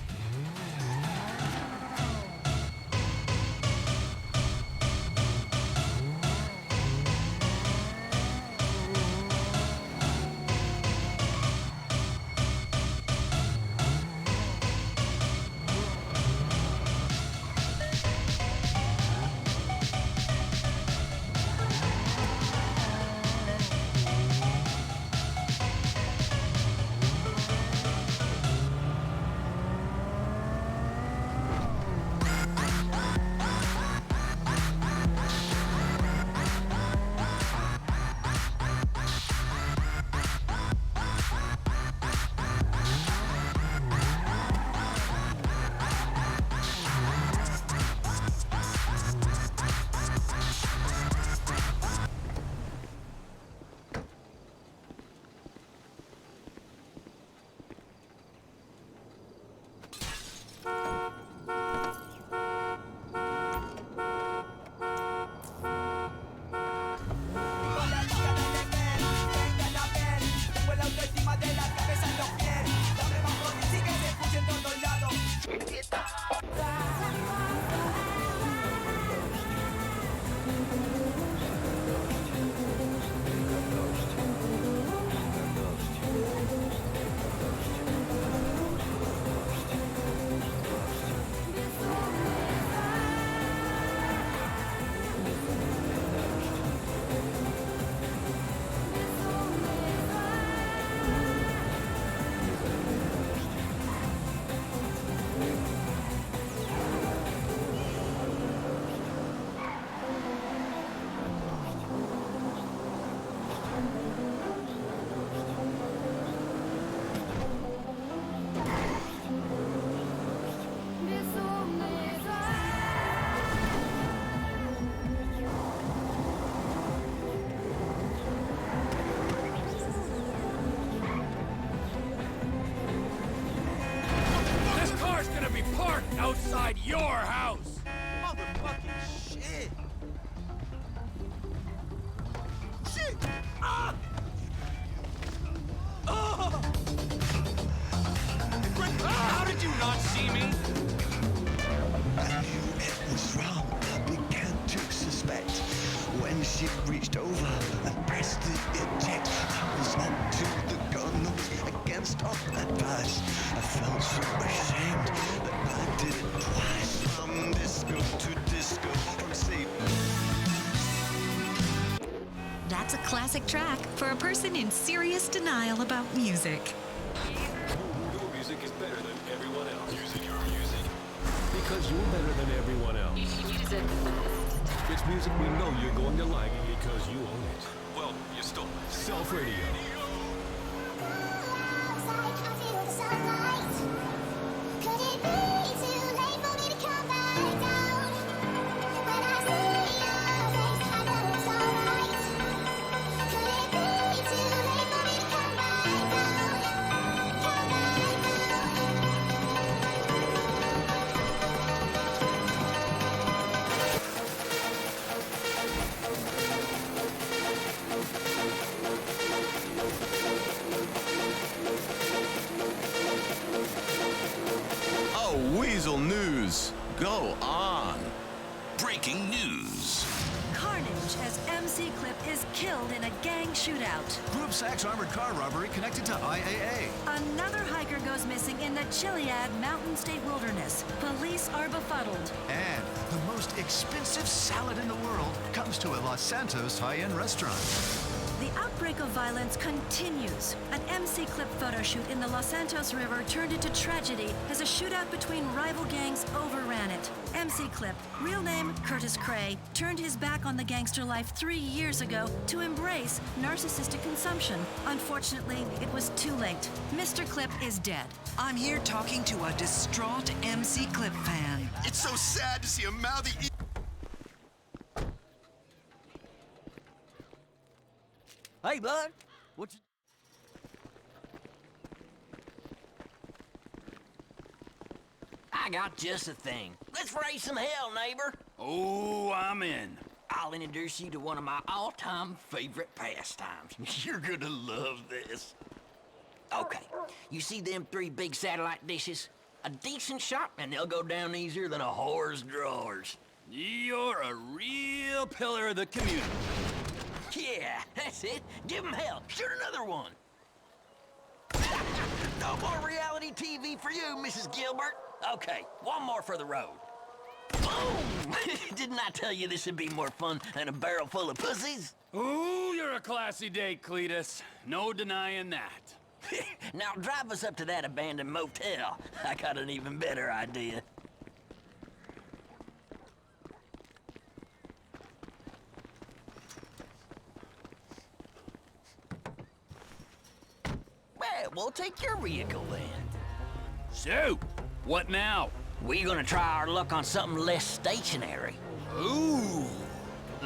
inside your house! Motherfucking shit! Shit! Ah! Oh! How did you not see me? I knew it was wrong, began to suspect. When she reached over and pressed the eject, I was onto the gun that was against all advice. I felt so ashamed that I did it twice. From disco to disco, from safe. That's a classic track for a person in serious denial about music. Your music is better than everyone else. Music, your music. Because you're better than everyone else. Music. It's music we know you're going to like because you own it. Well, you stole it. Self Radio. Weasel News. Go on. Breaking news. Carnage as MC Clip is killed in a gang shootout. Group Sachs armored car robbery connected to IAA. Another hiker goes missing in the Chiliad Mountain State Wilderness. Police are befuddled. And the most expensive salad in the world comes to a Los Santos high-end restaurant. The outbreak of violence continues. An MC Clip photo shoot in the Los Santos River turned into tragedy as a shootout between rival gangs overran it. MC Clip, real name Curtis Cray, turned his back on the gangster life 3 years ago to embrace narcissistic consumption. Unfortunately, it was too late. Mr. Clip is dead. I'm here talking to a distraught MC Clip fan. It's so sad to see a mouthy... Hey, bud. What you... I got just a thing. Let's raise some hell, neighbor. Oh, I'm in. I'll introduce you to one of my all-time favorite pastimes. You're gonna love this. Okay, you see them 3 big satellite dishes? A decent shot, and they'll go down easier than a whore's drawers. You're a real pillar of the community. Yeah, that's it. Give him hell. Shoot another one. No more reality TV for you, Mrs. Gilbert. Okay, one more for the road. Boom! Didn't I tell you this would be more fun than a barrel full of pussies? Ooh, you're a classy date, Cletus. No denying that. Now drive us up to that abandoned motel. I got an even better idea. Well, we'll take your vehicle then. So, what now? We're gonna try our luck on something less stationary. Ooh,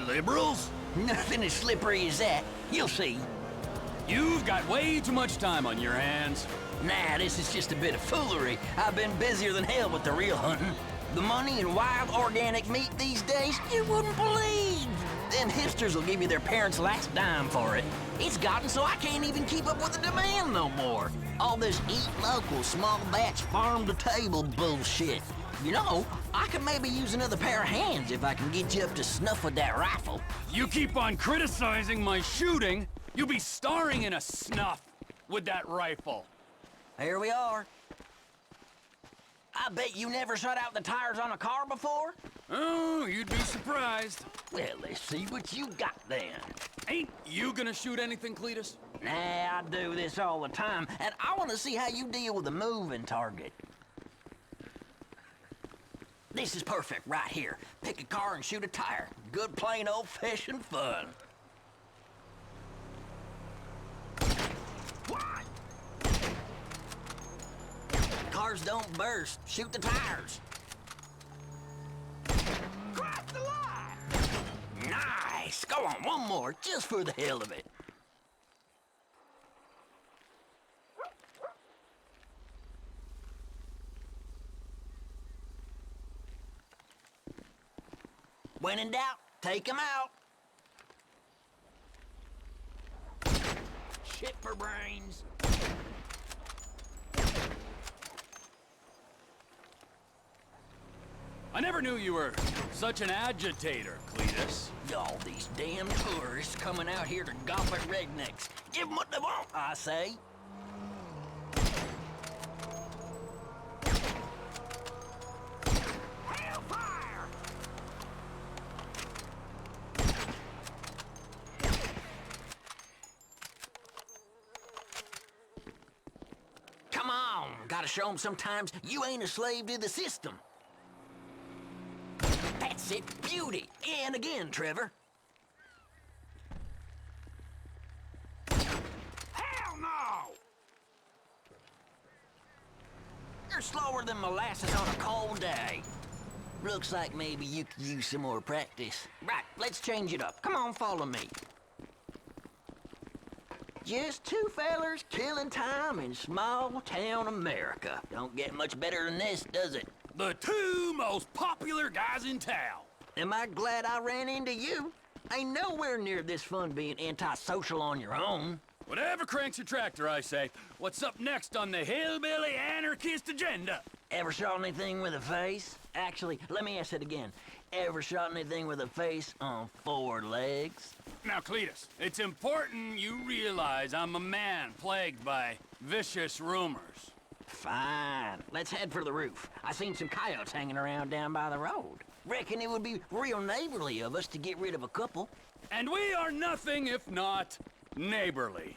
liberals? Nothing as slippery as that. You'll see. You've got way too much time on your hands. Nah, this is just a bit of foolery. I've been busier than hell with the real hunting. The money in wild organic meat these days, you wouldn't believe. Them hipsters will give you their parents' last dime for it. It's gotten so I can't even keep up with the demand no more. All this eat local, small batch, farm to table bullshit. You know, I could maybe use another pair of hands if I can get you up to snuff with that rifle. You keep on criticizing my shooting, you'll be starring in a snuff with that rifle. Here we are. I bet you never shut out the tires on a car before? Oh, you'd be surprised. Well, let's see what you got then. Ain't you gonna shoot anything, Cletus? Nah, I do this all the time, and I want to see how you deal with a moving target. This is perfect right here. Pick a car and shoot a tire. Good plain old-fashioned fun. Cars don't burst. Shoot the tires. Cross the line! Nice! Go on, one more, just for the hell of it. When in doubt, take him out. Shit for brains. I never knew you were such an agitator, Cletus. All these damn tourists coming out here to golf at rednecks. Give them what they want, I say. Hellfire! Come on, gotta show them sometimes you ain't a slave to the system. That's it, beauty. And again, Trevor. Hell no! You're slower than molasses on a cold day. Looks like maybe you could use some more practice. Right, let's change it up. Come on, follow me. Just two fellers killing time in small-town America. Don't get much better than this, does it? The two most popular guys in town. Am I glad I ran into you? Ain't nowhere near this fun being antisocial on your own. Whatever cranks your tractor, I say. What's up next on the hillbilly anarchist agenda? Ever shot anything with a face? Actually, let me ask it again. Ever shot anything with a face on 4 legs? Now, Cletus, it's important you realize I'm a man plagued by vicious rumors. Fine. Let's head for the roof. I seen some coyotes hanging around down by the road. Reckon it would be real neighborly of us to get rid of a couple. And we are nothing if not neighborly.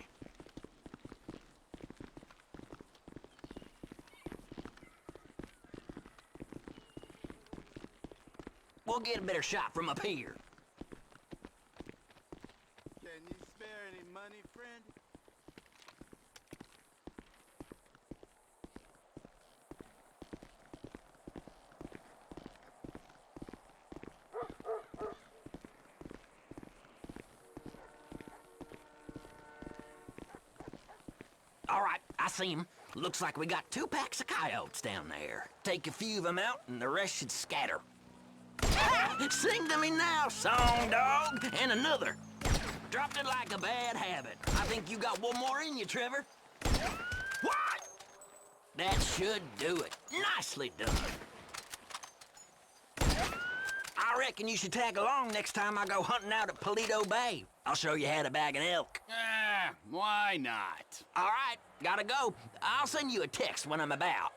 We'll get a better shot from up here. Can you spare any money, friend? All right, I see him. Looks like we got 2 packs of coyotes down there. Take a few of them out, and the rest should scatter. Sing to me now, song dog, and another. Dropped it like a bad habit. I think you got one more in you, Trevor. What? That should do it. Nicely done. I reckon you should tag along next time I go hunting out at Paleto Bay. I'll show you how to bag an elk. Why not? All right, gotta go. I'll send you a text when I'm about.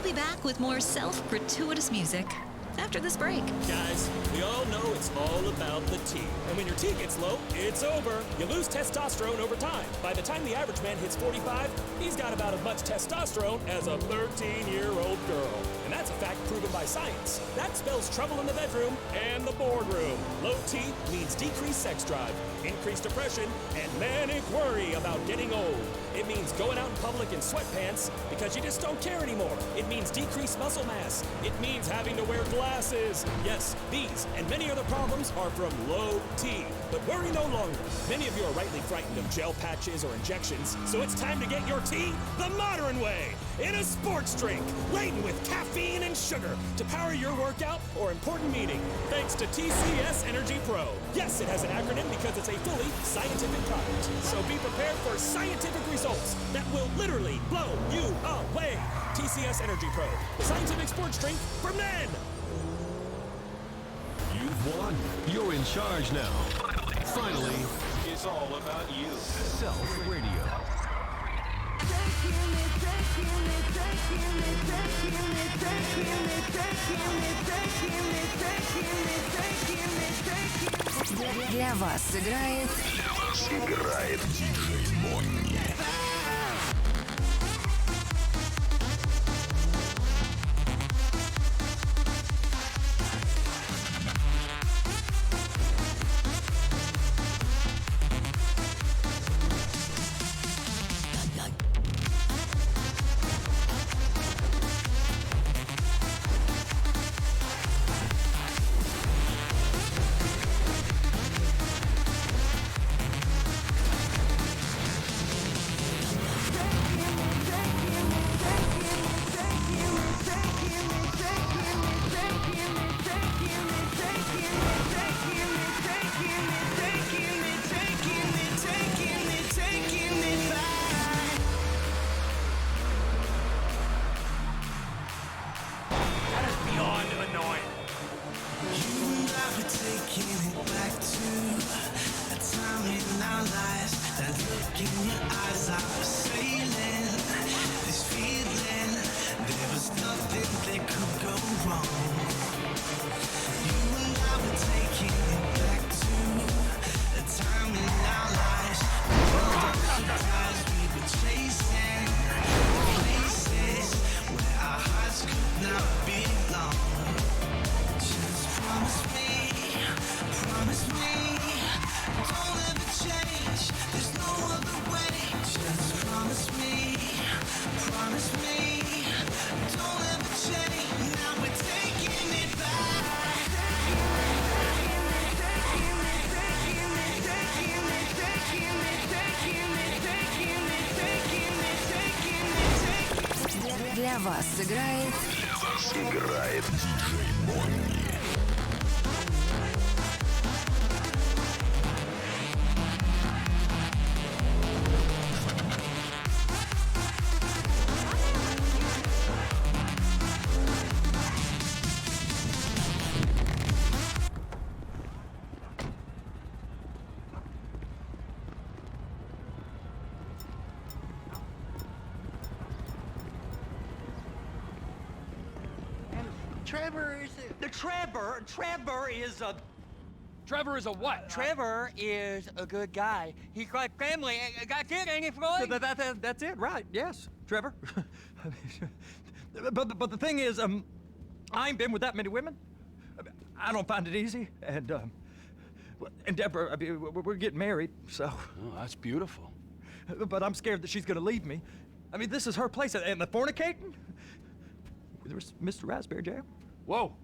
be back with more self-gratuitous music after this break. Guys, we all know it's all about the T. And when your T gets low, it's over. You lose testosterone over time. By the time the average man hits 45, he's got about as much testosterone as a 13-year-old girl. And that's a fact proven by science. That spells trouble in the bedroom and the boardroom. Low T means decreased sex drive, increased depression, and manic worry about getting old. It means going out in public in sweatpants because you just don't care anymore. It means decreased muscle mass. It means having to wear glasses. Yes, these and many other problems are from low T. But worry no longer. Many of you are rightly frightened of gel patches or injections, so it's time to get your tea the modern way. In a sports drink, laden with caffeine and sugar to power your workout or important meeting. Thanks to TCS Energy Pro. Yes, it has an acronym because it's a fully scientific product. So be prepared for scientific results that will literally blow you away. TCS Energy Pro, the scientific sports drink for men. You've won. You're in charge now. Finally, It's all about you. Self Radio. Для вас играет диджей Монни. Для вас играет диджей Монни. Trevor is a... Trevor is a what? Trevor is a good guy. He's like family. That's it, ain't it, Floyd? That's it, right? Yes, Trevor. but the thing is, I ain't been with that many women. I don't find it easy, and Deborah, I mean, we're getting married, so. Oh, that's beautiful. But I'm scared that she's gonna leave me. I mean, this is her place, and the fornicating. There's Mr. Raspberry Jam. Whoa,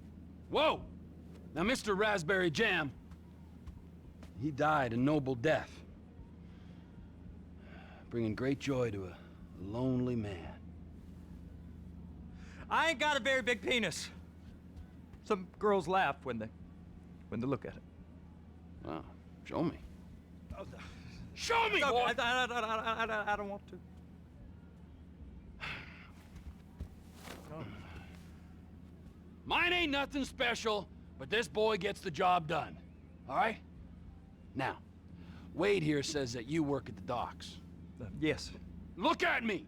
whoa! Now, Mr. Raspberry Jam, he died a noble death, bringing great joy to a lonely man. I ain't got a very big penis. Some girls laugh when they look at it. Wow, show me. Show me, No, boy! I don't want to. Mine ain't nothing special, but this boy gets the job done. All right? Now, Wade here says that you work at the docks. Yes. Look at me!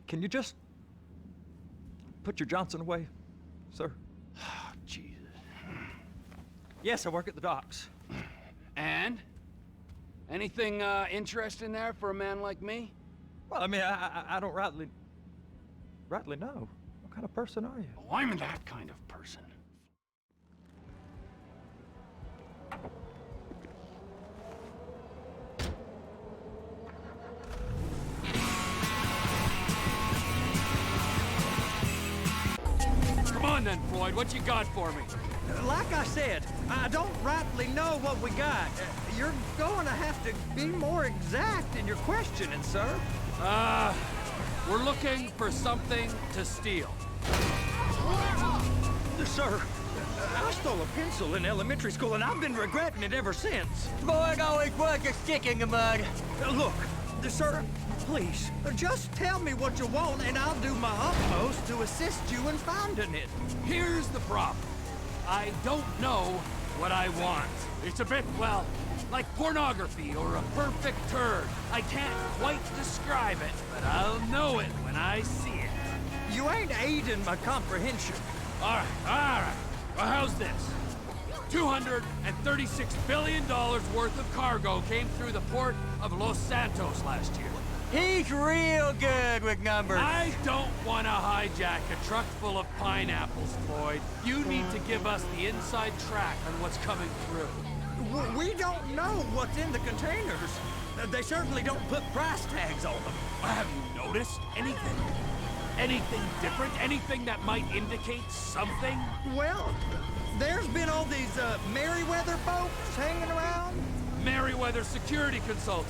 Can you just put your Johnson away, sir? Oh, Jesus. Yes, I work at the docks. And? Anything interesting there for a man like me? Well, I mean, I don't rightly know. What kind of person are you? Oh, I'm that kind of person. Come on then, Floyd, what you got for me? Like I said, I don't rightly know what we got. You're going to have to be more exact in your questioning, sir. We're looking for something to steal. Sir, I stole a pencil in elementary school, and I've been regretting it ever since. Boy, always was a stick in the mud. Look, sir, please, just tell me what you want, and I'll do my utmost to assist you in finding it. Here's the problem. I don't know what I want. It's a bit, well, like pornography or a perfect turd. I can't quite describe it, but I'll know it when I see it. You ain't aiding my comprehension. All right. Well, how's this? $236 billion worth of cargo came through the port of Los Santos last year. He's real good with numbers. I don't want to hijack a truck full of pineapples, Floyd. You need to give us the inside track on what's coming through. We don't know what's in the containers. They certainly don't put price tags on them. Have you noticed anything? Anything different? Anything that might indicate something? Well, there's been all these Merryweather folks hanging around. Merryweather security consultant.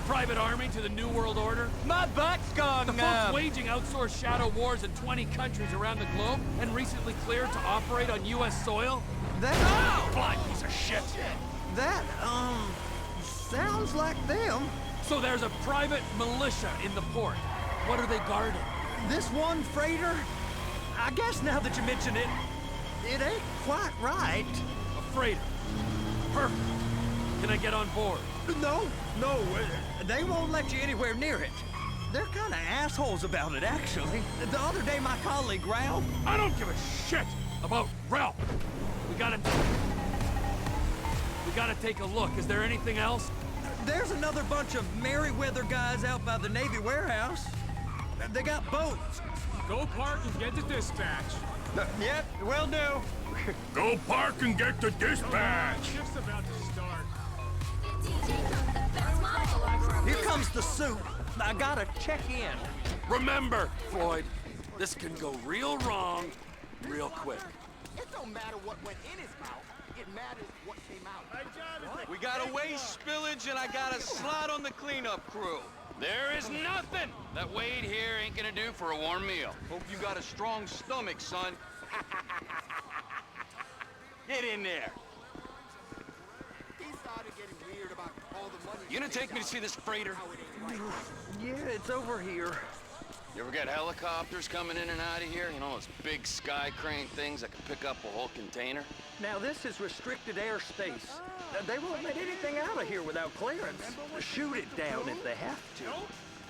Private army to the New World Order. My butt's gone The folks waging outsourced shadow wars in 20 countries around the globe and recently cleared to operate on U.S. soil. That... Blind piece of shit! That, sounds like them. So there's a private militia in the port. What are they guarding? This one freighter? I guess now that you mention it, it ain't quite right. A freighter. Perfect. Can I get on board? No, they won't let you anywhere near it. They're kind of assholes about it, actually. The other day, my colleague, Ralph... I don't give a shit about Ralph. We gotta take a look. Is there anything else? There's another bunch of Merryweather guys out by the Navy warehouse. They got boats. Go park and get the dispatch. Yep, will do. Go park and get the dispatch. Shift's about to start. Here comes the soup. I gotta check in. Remember, Floyd, this can go real wrong real quick. It don't matter what went in his mouth. It matters what came out. We got a waste spillage and I got a slot on the cleanup crew. There is nothing that Wade here ain't gonna do for a warm meal. Hope you got a strong stomach, son. Get in there. He started getting weird about all the money. You gonna take me to see this freighter? Yeah, it's over here. You ever got helicopters coming in and out of here? You know, those big sky crane things that can pick up a whole container? Now, this is restricted airspace. They won't let anything out of here without clearance. Shoot it down if they have to.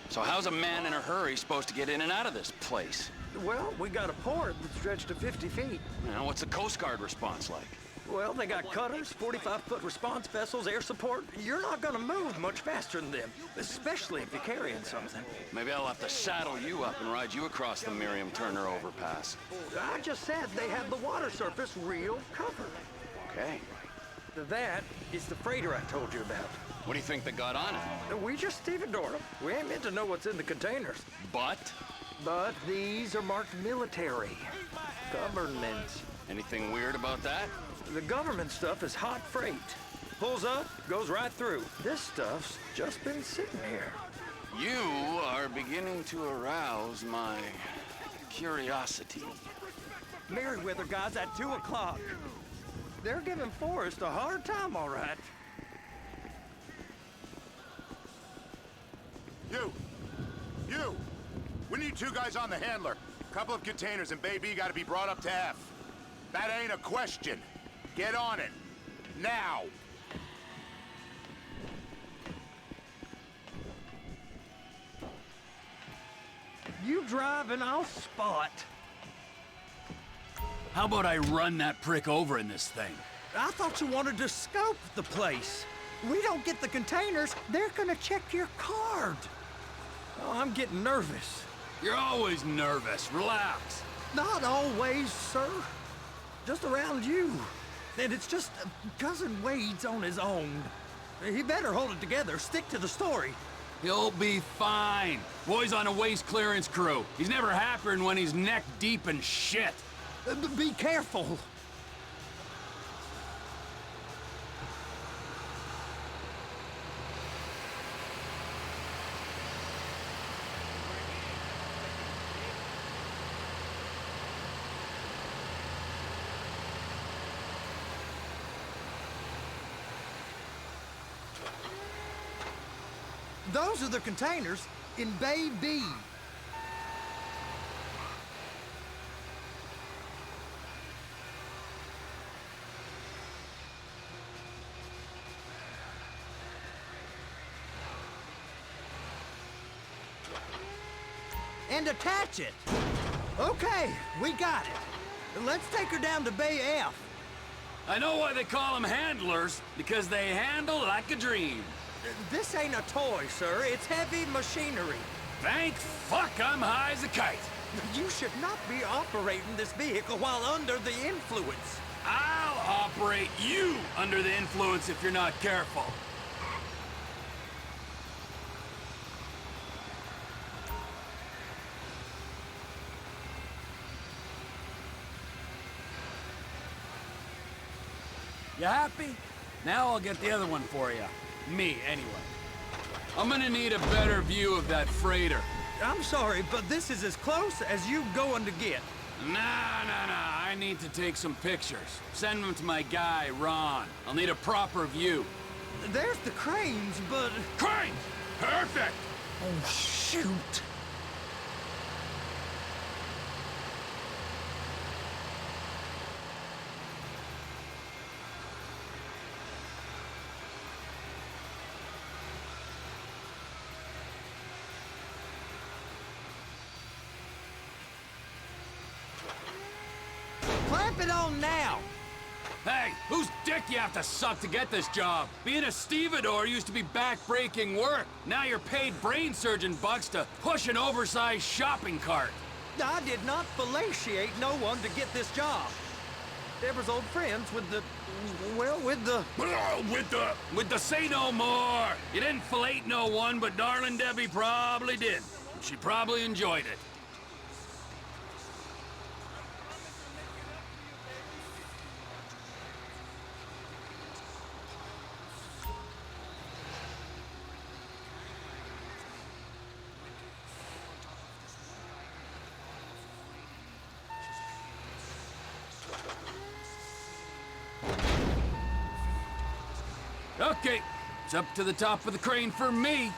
So how's a man in a hurry supposed to get in and out of this place? Well, we got a port that's stretched to 50 feet. Now, what's the Coast Guard response like? Well, they got cutters, 45-foot response vessels, air support. You're not gonna move much faster than them, especially if you're carrying something. Maybe I'll have to saddle you up and ride you across the Miriam Turner overpass. I just said they have the water surface real covered. Okay. That is the freighter I told you about. What do you think they got on it? We just stevedore them. We ain't meant to know what's in the containers. But these are marked military. Government. Anything weird about that? The government stuff is hot freight. Pulls up, goes right through. This stuff's just been sitting here. You are beginning to arouse my curiosity. Merryweather guys at 2 o'clock. They're giving Forrest a hard time, all right. You! We need 2 guys on the handler. Couple of containers and Baby gotta be brought up to F. That ain't a question. Get on it. Now! You drive and I'll spot. How about I run that prick over in this thing? I thought you wanted to scope the place. We don't get the containers, they're gonna check your card. Oh, I'm getting nervous. You're always nervous. Relax. Not always, sir. Just around you. And it's just Cousin Wade's on his own. He better hold it together, stick to the story. He'll be fine. Boy's on a waste clearance crew. He's never happier than when he's neck deep in shit. Be careful. Those are the containers in Bay B. And attach it. Okay, we got it. Let's take her down to Bay F. I know why they call them handlers, because they handle like a dream. This ain't a toy, sir. It's heavy machinery. Thank fuck I'm high as a kite. You should not be operating this vehicle while under the influence. I'll operate you under the influence if you're not careful. You happy? Now I'll get the other one for you. Me, anyway. I'm gonna need a better view of that freighter. I'm sorry, but this is as close as you going to get. Nah. I need to take some pictures. Send them to my guy, Ron. I'll need a proper view. There's the cranes, but... Cranes! Perfect! Oh, shoot. Clamp it on now! Hey, whose dick you have to suck to get this job? Being a stevedore used to be back-breaking work. Now you're paid brain surgeon bucks to push an oversized shopping cart. I did not fellatiate no one to get this job. Deborah's old friends with the... well, with the... With the say no more. You didn't fillet no one, but darling Debbie probably did. She probably enjoyed it. Okay, it's up to the top of the crane for me.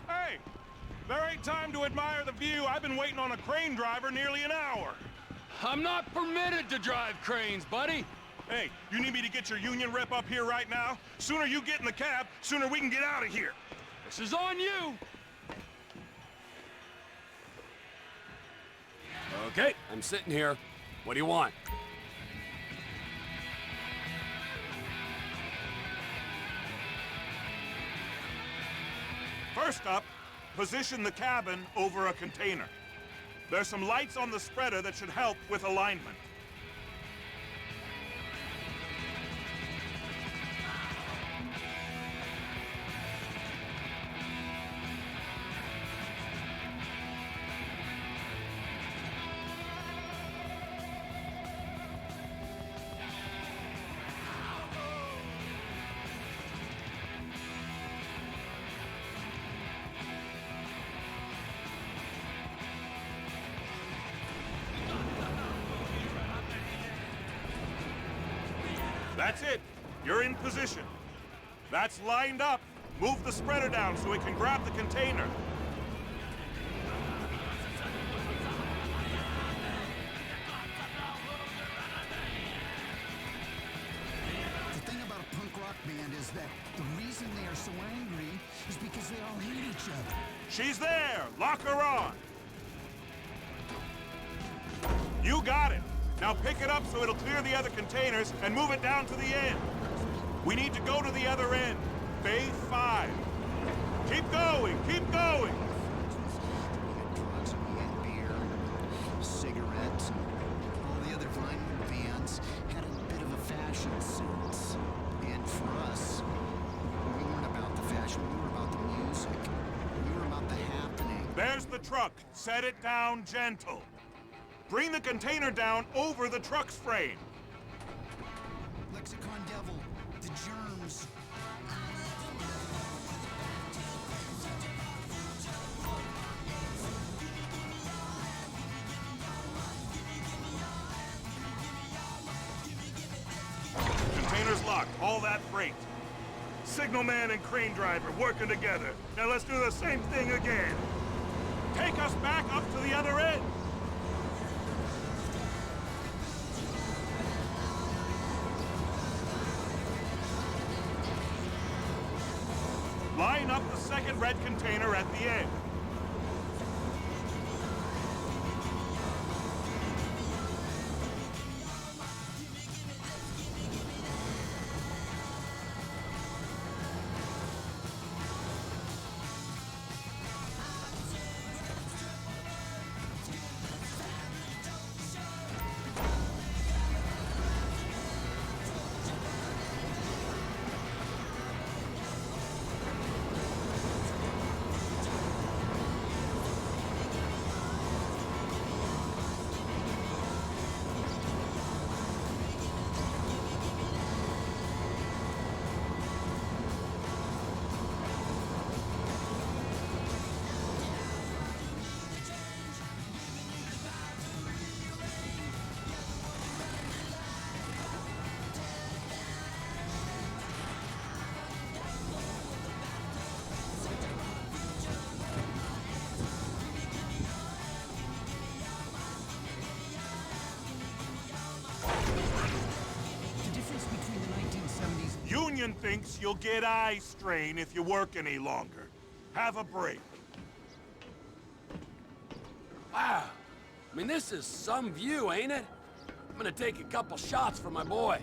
Hey, there ain't time to admire the view. I've been waiting on a crane driver nearly an hour. I'm not permitted to drive cranes, buddy. Hey, you need me to get your union rep up here right now? Sooner you get in the cab, sooner we can get out of here. This is on you. Okay, I'm sitting here. What do you want? First up, position the cabin over a container. There's some lights on the spreader that should help with alignment. That's it. You're in position. That's lined up. Move the spreader down so we can grab the container. The thing about a punk rock band is that the reason they are so angry is because they all hate each other. She's there. Lock her on. You got it. Now pick it up so it'll clear the other containers and move it down to the end. We need to go to the other end. Bay 5. Keep going, keep going. Drugs and we had beer, cigarettes, and all the other vinyl bands had a bit of a fashion sense. And for us, we weren't about the fashion, we were about the music. We were about the happening. There's the truck. Set it down gentle. Bring the container down over the truck's frame. Lexicon Devil, the germs. Container's locked. All that freight. Signalman and crane driver working together. Now let's do the same thing again. Take us back up to the other end. Line up the second red container at the end. Union thinks you'll get eye strain if you work any longer. Have a break. Wow. I mean, this is some view, ain't it? I'm gonna take a couple shots for my boy.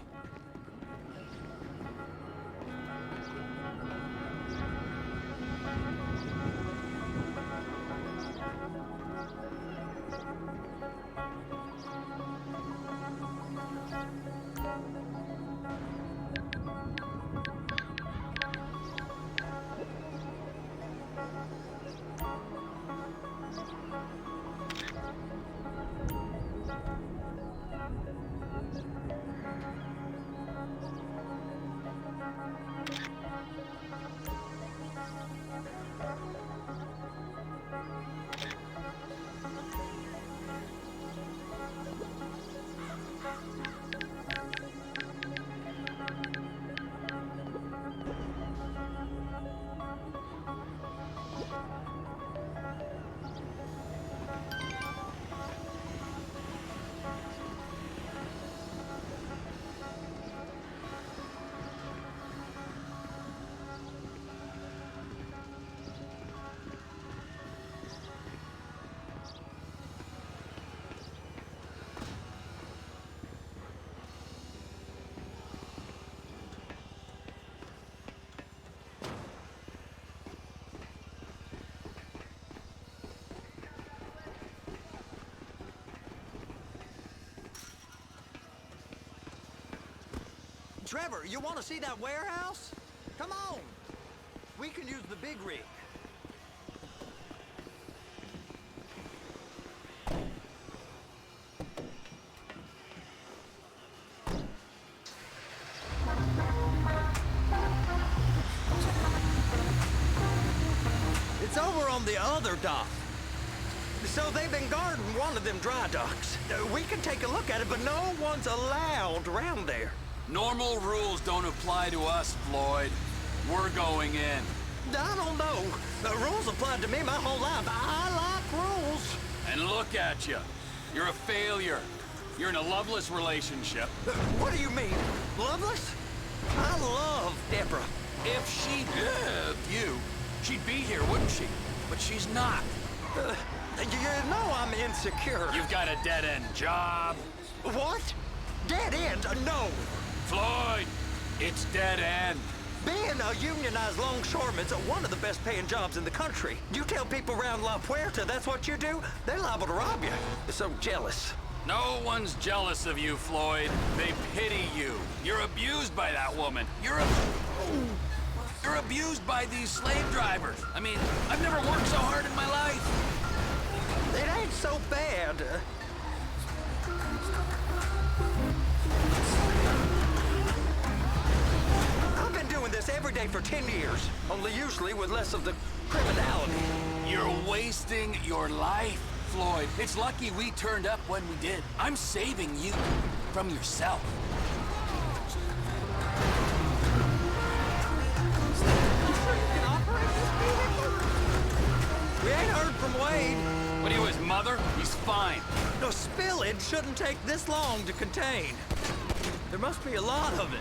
Trevor, you want to see that warehouse? Come on. We can use the big rig. It's over on the other dock. So they've been guarding one of them dry docks. We can take a look at it, but no one's allowed around there. Normal rules don't apply to us, Floyd. We're going in. I don't know. The rules applied to me my whole life. I like rules. And look at you. You're a failure. You're in a loveless relationship. What do you mean? Loveless? I love Deborah. If she loved you, she'd be here, wouldn't she? But she's not. You know I'm insecure. You've got a dead-end job. What? Dead end? No. Floyd, it's dead end. Being a unionized longshoreman's one of the best paying jobs in the country. You tell people around La Puerta that's what you do, they're liable to rob you. They're so jealous. No one's jealous of you, Floyd. They pity you. You're abused by that woman. You're abused by these slave drivers. I mean, I've never worked so hard in my life. It ain't so bad. I've been doing this every day for 10 years, only usually with less of the criminality. You're wasting your life, Floyd. It's lucky we turned up when we did. I'm saving you from yourself. We ain't heard from Wade. What are you, his mother? He's fine. No, spillage shouldn't take this long to contain. There must be a lot of it.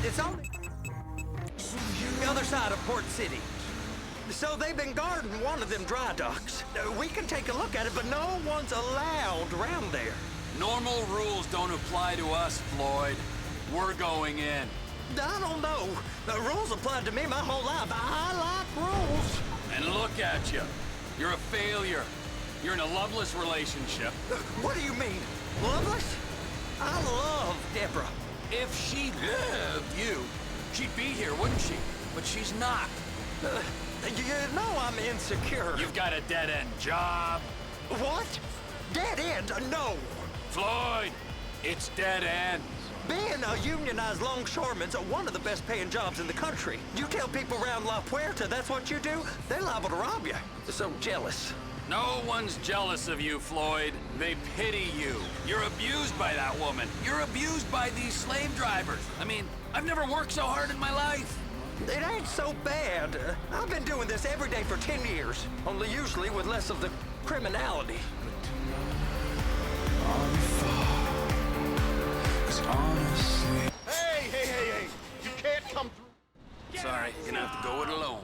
It's on the other side of Port City. So they've been guarding one of them dry docks. We can take a look at it, but no one's allowed around there. Normal rules don't apply to us, Floyd. We're going in. I don't know. The rules applied to me my whole life. I like rules. And look at you. You're a failure. You're in a loveless relationship. What do you mean? Loveless? I love Deborah. If she loved you, she'd be here, wouldn't she? But she's not. You know I'm insecure. You've got a dead-end job. What? Dead end? No. Floyd, it's dead end. Being a unionized longshoreman's one of the best paying jobs in the country. You tell people around La Puerta that's what you do, they're liable to rob you. They're so jealous. No one's jealous of you, Floyd. They pity you. You're abused by that woman. You're abused by these slave drivers. I mean, I've never worked so hard in my life. It ain't so bad. I've been doing this every day for 10 years, only usually with less of the criminality. Hey! You can't come through. Sorry, you're gonna have to go it alone.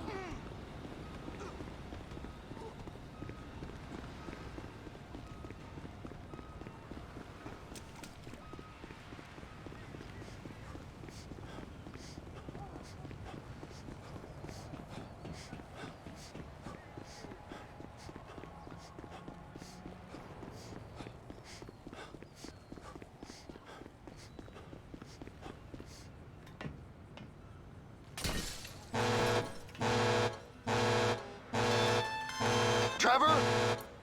Trevor,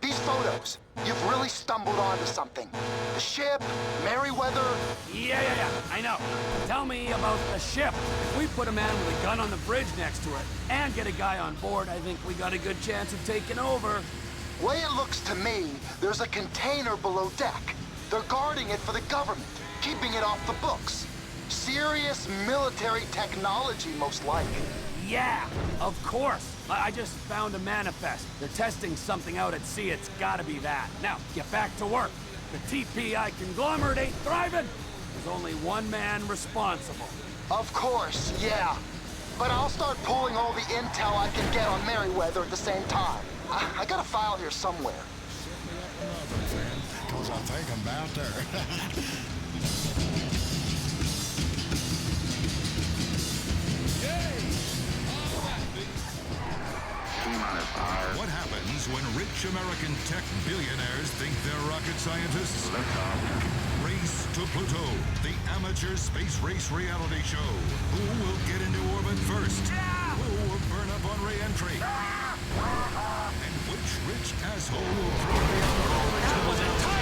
these photos, you've really stumbled onto something. The ship, Merryweather. Yeah, I know. Tell me about the ship. If we put a man with a gun on the bridge next to it and get a guy on board, I think we got a good chance of taking over. Way it looks to me, there's a container below deck. They're guarding it for the government, keeping it off the books. Serious military technology, most likely. Yeah, of course. I just found a manifest. They're testing something out at sea. It's gotta be that. Now, get back to work. The TPI conglomerate ain't thriving. There's only one man responsible. Of course, yeah. But I'll start pulling all the intel I can get on Merryweather at the same time. I got a file here somewhere. Cause I think I'm about there. What happens when rich American tech billionaires think they're rocket scientists? Race to Pluto, the amateur space race reality show. Who will get into orbit first? Who will burn up on re-entry? And which rich asshole will probably on the roller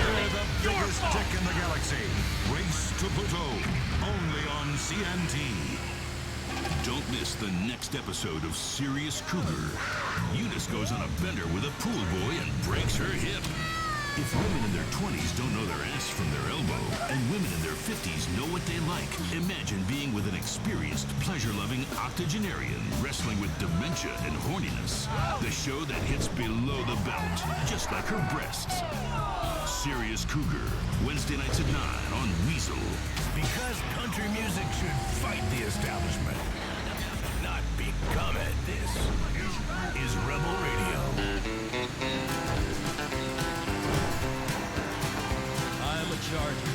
They're the biggest dick in the galaxy. Race to Pluto, only on CNT. Don't miss the next episode of Serious Cougar. Eunice goes on a bender with a pool boy and breaks her hip. If women in their 20s don't know their ass from their elbow, and women in their 50s know what they like, imagine being with an experienced, pleasure-loving octogenarian wrestling with dementia and horniness. The show that hits below the belt, just like her breasts. Serious Cougar, Wednesday nights at 9 on Weasel. Because country music should fight the establishment, not become it. This is Rebel Radio. I'm a Charger.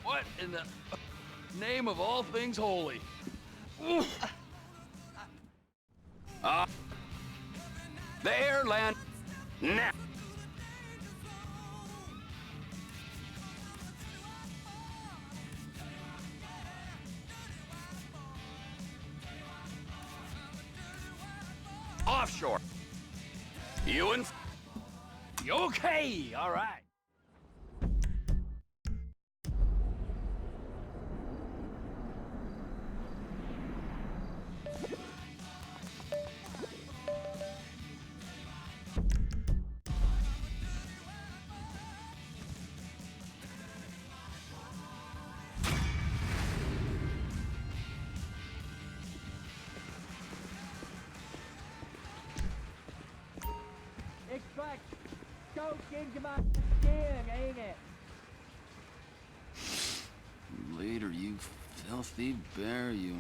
What in the name of all things holy? There, land. Now. Offshore. You and... Okay, all right. It's like soaked into my skin, ain't it? Later, you filthy bear, you.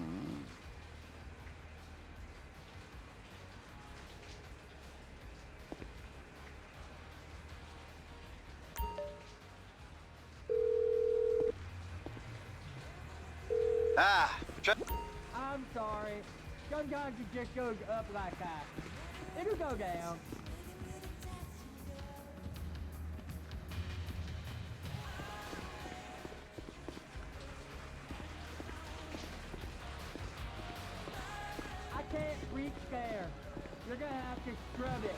I'm sorry. Sometimes it just goes up like that. It'll go down. I can't reach there. You're gonna have to scrub it.